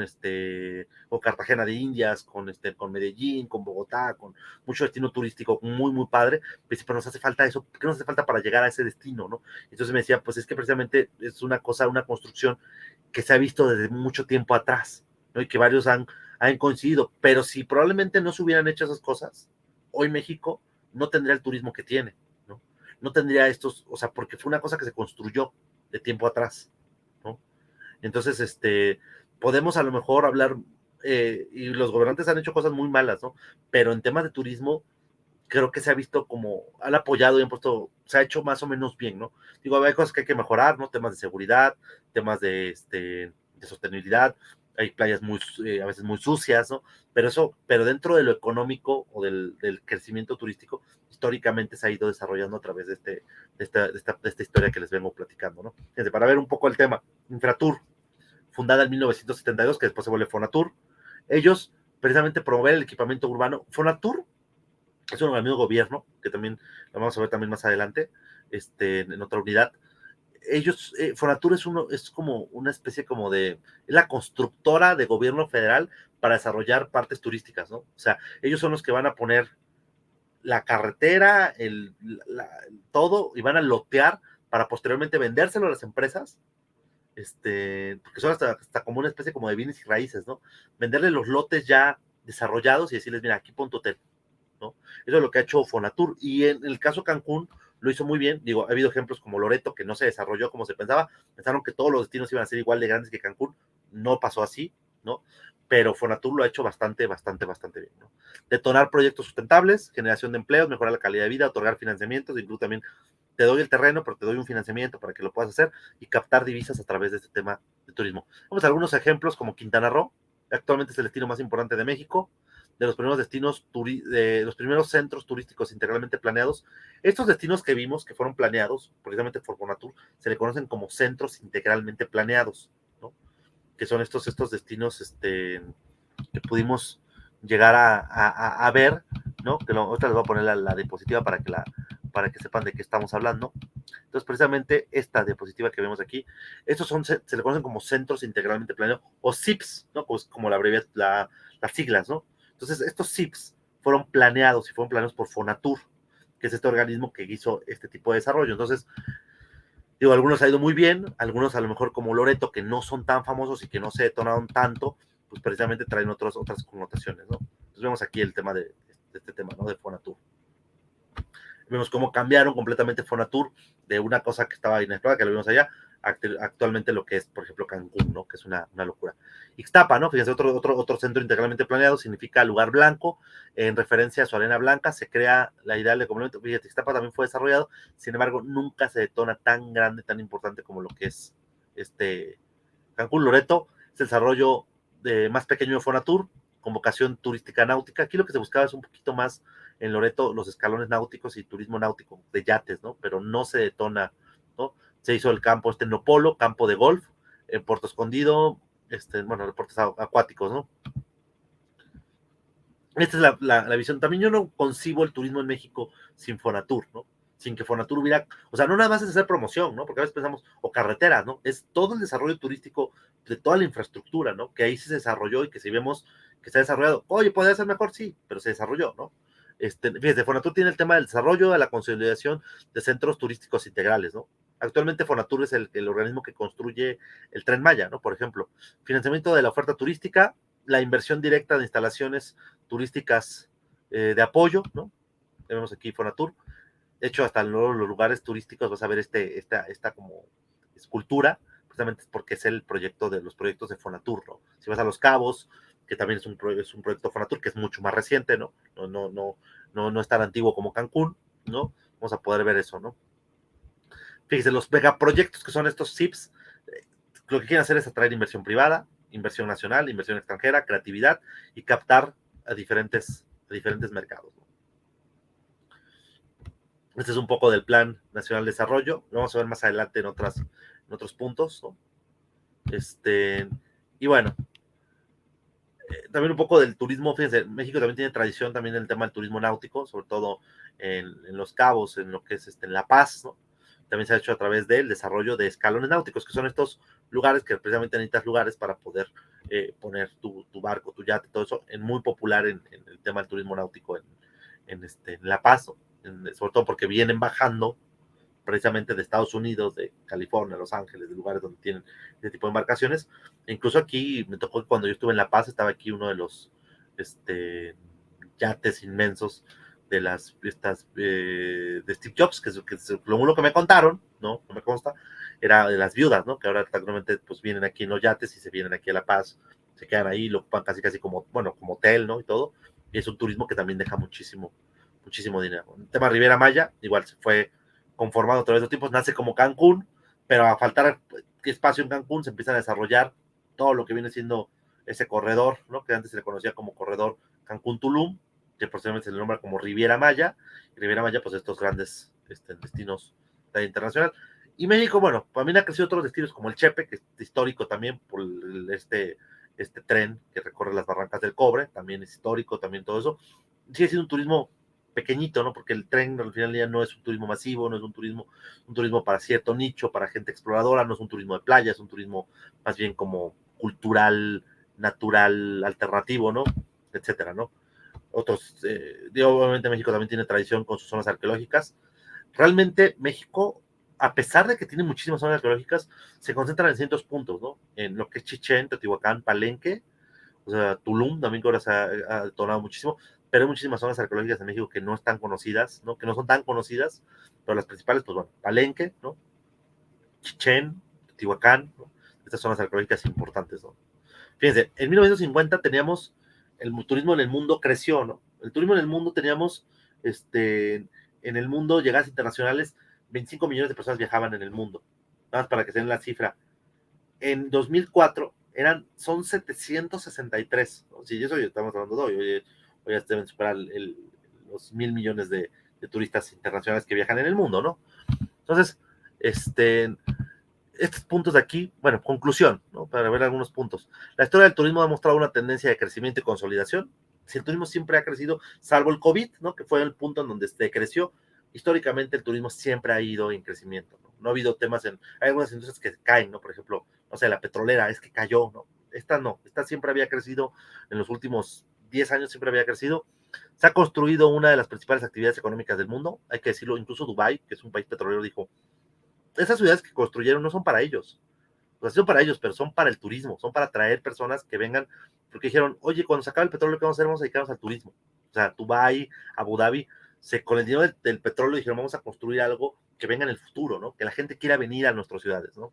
Cartagena de Indias, con Medellín, con Bogotá, con mucho destino turístico muy, muy padre, pues, pero nos hace falta eso, ¿qué nos hace falta para llegar a ese destino, no? Entonces me decía, pues es que precisamente es una cosa, una construcción que se ha visto desde mucho tiempo atrás, ¿no? Y que varios han coincidido, pero si probablemente no se hubieran hecho esas cosas, hoy México no tendría el turismo que tiene, ¿no? No tendría estos, o sea, porque fue una cosa que se construyó de tiempo atrás, ¿no? Entonces, podemos a lo mejor hablar, y los gobernantes han hecho cosas muy malas, ¿no? Pero en temas de turismo, creo que se ha visto como, han apoyado y han puesto, se ha hecho más o menos bien, ¿no? Digo, hay cosas que hay que mejorar, ¿no? Temas de seguridad, temas de sostenibilidad, hay playas a veces muy sucias, ¿no? Pero dentro de lo económico o del crecimiento turístico, históricamente se ha ido desarrollando a través de esta historia que les vengo platicando, ¿no? Fíjense, para ver un poco el tema, Infratur, fundada en 1972, que después se vuelve Fonatur, ellos precisamente promover el equipamiento urbano. Fonatur es un organismo de gobierno, que también lo vamos a ver también más adelante, en otra unidad. Ellos, Fonatur es como una especie como es la constructora de gobierno federal para desarrollar partes turísticas, ¿no? O sea, ellos son los que van a poner la carretera, todo, y van a lotear para posteriormente vendérselo a las empresas, porque son hasta como una especie como de bienes y raíces, ¿no? Venderle los lotes ya desarrollados y decirles, mira, aquí pon tu hotel, ¿no? Eso es lo que ha hecho Fonatur. Y en el caso Cancún lo hizo muy bien. Digo, ha habido ejemplos como Loreto, que no se desarrolló como se pensaba. Pensaron que todos los destinos iban a ser igual de grandes que Cancún. No pasó así, ¿no? Pero Fonatur lo ha hecho bastante, bastante, bastante bien, ¿no? Detonar proyectos sustentables, generación de empleos, mejorar la calidad de vida, otorgar financiamientos, incluso también te doy el terreno, pero te doy un financiamiento para que lo puedas hacer y captar divisas a través de este tema de turismo. Vamos a algunos ejemplos como Quintana Roo, actualmente es el destino más importante de México, de los primeros de los primeros centros turísticos integralmente planeados. Estos destinos que vimos, que fueron planeados precisamente por Fonatur, se le conocen como centros integralmente planeados, ¿no? Que son estos destinos que pudimos llegar a ver, ¿no? Ahorita les voy a poner la diapositiva para que sepan de qué estamos hablando. Entonces, precisamente esta diapositiva que vemos aquí, estos se le conocen como centros integralmente planeados, o CIPS, ¿no? Pues como las siglas, ¿no? Entonces, estos CIPS fueron planeados por Fonatur, que es este organismo que hizo este tipo de desarrollo. Entonces, digo, algunos ha ido muy bien, algunos a lo mejor como Loreto, que no son tan famosos y que no se detonaron tanto, pues precisamente traen otras connotaciones, ¿no? Entonces vemos aquí el tema de este tema, ¿no? De Fonatur. Vemos cómo cambiaron completamente Fonatur de una cosa que estaba inexplorada, que lo vimos allá, actualmente lo que es, por ejemplo, Cancún, ¿no? Que es una locura. Ixtapa, ¿no? Fíjense, otro centro integralmente planeado significa lugar blanco, en referencia a su arena blanca, se crea la idea de complemento. Fíjate, Ixtapa también fue desarrollado, sin embargo, nunca se detona tan grande, tan importante como lo que es Cancún. Loreto es el desarrollo más pequeño de Fonatur, con vocación turística náutica. Aquí lo que se buscaba es un poquito más en Loreto los escalones náuticos y turismo náutico de yates, ¿no? Pero no se detona, ¿no? Se hizo el campo Nopolo, campo de golf, en Puerto Escondido, deportes acuáticos, ¿no? Esta es la visión. También yo no concibo el turismo en México sin Fonatur, ¿no? Sin que Fonatur hubiera, o sea, no nada más es hacer promoción, ¿no? Porque a veces pensamos, o carreteras, ¿no? Es todo el desarrollo turístico de toda la infraestructura, ¿no? Que ahí se desarrolló y que si vemos que se ha desarrollado, oye, podría ser mejor, sí, pero se desarrolló, ¿no? Fíjate, Fonatur tiene el tema del desarrollo, de la consolidación de centros turísticos integrales, ¿no? Actualmente Fonatur es el organismo que construye el Tren Maya, ¿no? Por ejemplo, financiamiento de la oferta turística, la inversión directa de instalaciones turísticas de apoyo, ¿no? Tenemos aquí Fonatur. De hecho, hasta en los lugares turísticos vas a ver esta como escultura, precisamente porque es el proyecto de los proyectos de Fonatur, ¿no? Si vas a Los Cabos, que también es un proyecto Fonatur, que es mucho más reciente, ¿no? No es tan antiguo como Cancún, ¿no? Vamos a poder ver eso, ¿no? Fíjense, los megaproyectos que son estos CIPS, lo que quieren hacer es atraer inversión privada, inversión nacional, inversión extranjera, creatividad y captar a diferentes mercados, ¿no? Este es un poco del Plan Nacional de Desarrollo. Lo vamos a ver más adelante en otros puntos, ¿no? Y bueno, también un poco del turismo. Fíjense, México también tiene tradición también en el tema del turismo náutico, sobre todo en Los Cabos, en lo que es en La Paz, ¿no? también se ha hecho a través del desarrollo de escalones náuticos, que son estos lugares que precisamente necesitas lugares para poder poner tu barco, tu yate, todo eso, muy popular en el tema del turismo náutico en La Paz, sobre todo porque vienen bajando precisamente de Estados Unidos, de California, Los Ángeles, de lugares donde tienen este tipo de embarcaciones. E incluso aquí me tocó que cuando yo estuve en La Paz, estaba aquí uno de los yates inmensos de de Steve Jobs, que lo que me contaron, ¿no? No me consta, era de las viudas, ¿no? Que ahora actualmente pues vienen aquí en los yates y se vienen aquí a La Paz, se quedan ahí, lo ocupan casi como, bueno, como hotel, ¿no? Y todo. Y es un turismo que también deja muchísimo dinero. El tema Riviera Maya, igual se fue conformado a través de los tiempos, nace como Cancún, pero a faltar espacio en Cancún se empieza a desarrollar todo lo que viene siendo ese corredor, ¿no? Que antes se le conocía como corredor Cancún-Tulum, que posteriormente se le nombra como Riviera Maya, y Riviera Maya, pues estos grandes destinos de internacional. Y México, bueno, también ha crecido otros destinos como el Chepe, que es histórico también por este tren que recorre las barrancas del Cobre, también es histórico, también todo eso. Sí, ha sido un turismo pequeñito, ¿no? Porque el tren al final del día no es un turismo masivo, no es un turismo para cierto nicho, para gente exploradora, no es un turismo de playa, es un turismo más bien como cultural, natural, alternativo, ¿no? Etcétera, ¿no? Otros, obviamente México también tiene tradición con sus zonas arqueológicas. Realmente México, a pesar de que tiene muchísimas zonas arqueológicas, se concentran en ciertos puntos, ¿no? En lo que es Chichén, Teotihuacán, Palenque, o sea, Tulum también que ahora se ha detonado muchísimo, pero hay muchísimas zonas arqueológicas en México que no están conocidas, ¿no? Que no son tan conocidas, pero las principales, pues bueno, Palenque, ¿no? Chichén, Teotihuacán, ¿no? Estas zonas arqueológicas importantes, ¿no? Fíjense, en 1950 teníamos, el turismo en el mundo creció, ¿no? El turismo en el mundo teníamos, en el mundo, llegadas internacionales, 25 millones de personas viajaban en el mundo. Nada más para que se den la cifra. En 2004 son 763, ¿no? Si eso ya estamos hablando de hoy ya deben superar los 1,000 millones de turistas internacionales que viajan en el mundo, ¿no? Entonces, estos puntos de aquí, bueno, conclusión, ¿no? Para ver algunos puntos. La historia del turismo ha mostrado una tendencia de crecimiento y consolidación. Si el turismo siempre ha crecido, salvo el COVID, ¿no? Que fue el punto en donde creció, históricamente el turismo siempre ha ido en crecimiento, ¿no? No ha habido temas hay algunas industrias que caen, ¿no? Por ejemplo, no sé, la petrolera es que cayó, ¿no? Esta no, esta siempre había crecido en los últimos 10 años, siempre había crecido. Se ha construido una de las principales actividades económicas del mundo, hay que decirlo, incluso Dubái, que es un país petrolero, dijo, esas ciudades que construyeron no son para ellos, o sea, son para ellos, pero son para el turismo, son para atraer personas que vengan, porque dijeron, oye, cuando se acabe el petróleo, ¿qué vamos a hacer? Vamos a dedicarnos al turismo. O sea, Dubái, Abu Dhabi, con el dinero del petróleo dijeron, vamos a construir algo que venga en el futuro, ¿no? Que la gente quiera venir a nuestras ciudades, ¿no?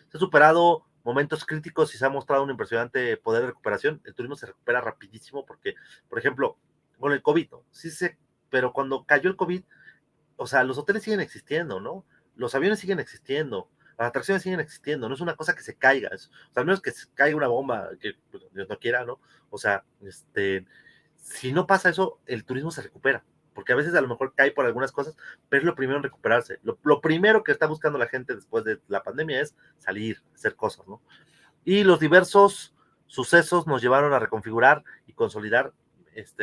Se ha superado momentos críticos y se ha mostrado un impresionante poder de recuperación. El turismo se recupera rapidísimo porque, por ejemplo, con el COVID, ¿no? Sí, pero cuando cayó el COVID, o sea, los hoteles siguen existiendo, ¿no? Los aviones siguen existiendo, las atracciones siguen existiendo, no es una cosa que se caiga, o sea, al menos que se caiga una bomba, que pues, Dios no quiera, ¿no? O sea, si no pasa eso, el turismo se recupera, porque a veces a lo mejor cae por algunas cosas, pero es lo primero en recuperarse. Lo primero que está buscando la gente después de la pandemia es salir, hacer cosas, ¿no? Y los diversos sucesos nos llevaron a reconfigurar y consolidar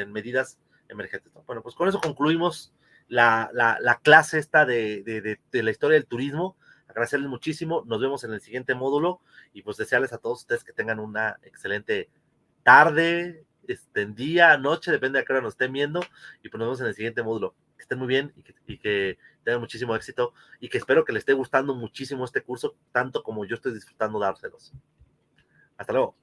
medidas emergentes, ¿no? Bueno, pues con eso concluimos la clase esta de la historia del turismo. Agradecerles muchísimo, nos vemos en el siguiente módulo y pues desearles a todos ustedes que tengan una excelente tarde, día, noche, depende de a qué hora nos estén viendo, y pues nos vemos en el siguiente módulo. Que estén muy bien y que tengan muchísimo éxito y que espero que les esté gustando muchísimo este curso, tanto como yo estoy disfrutando dárselos. Hasta luego.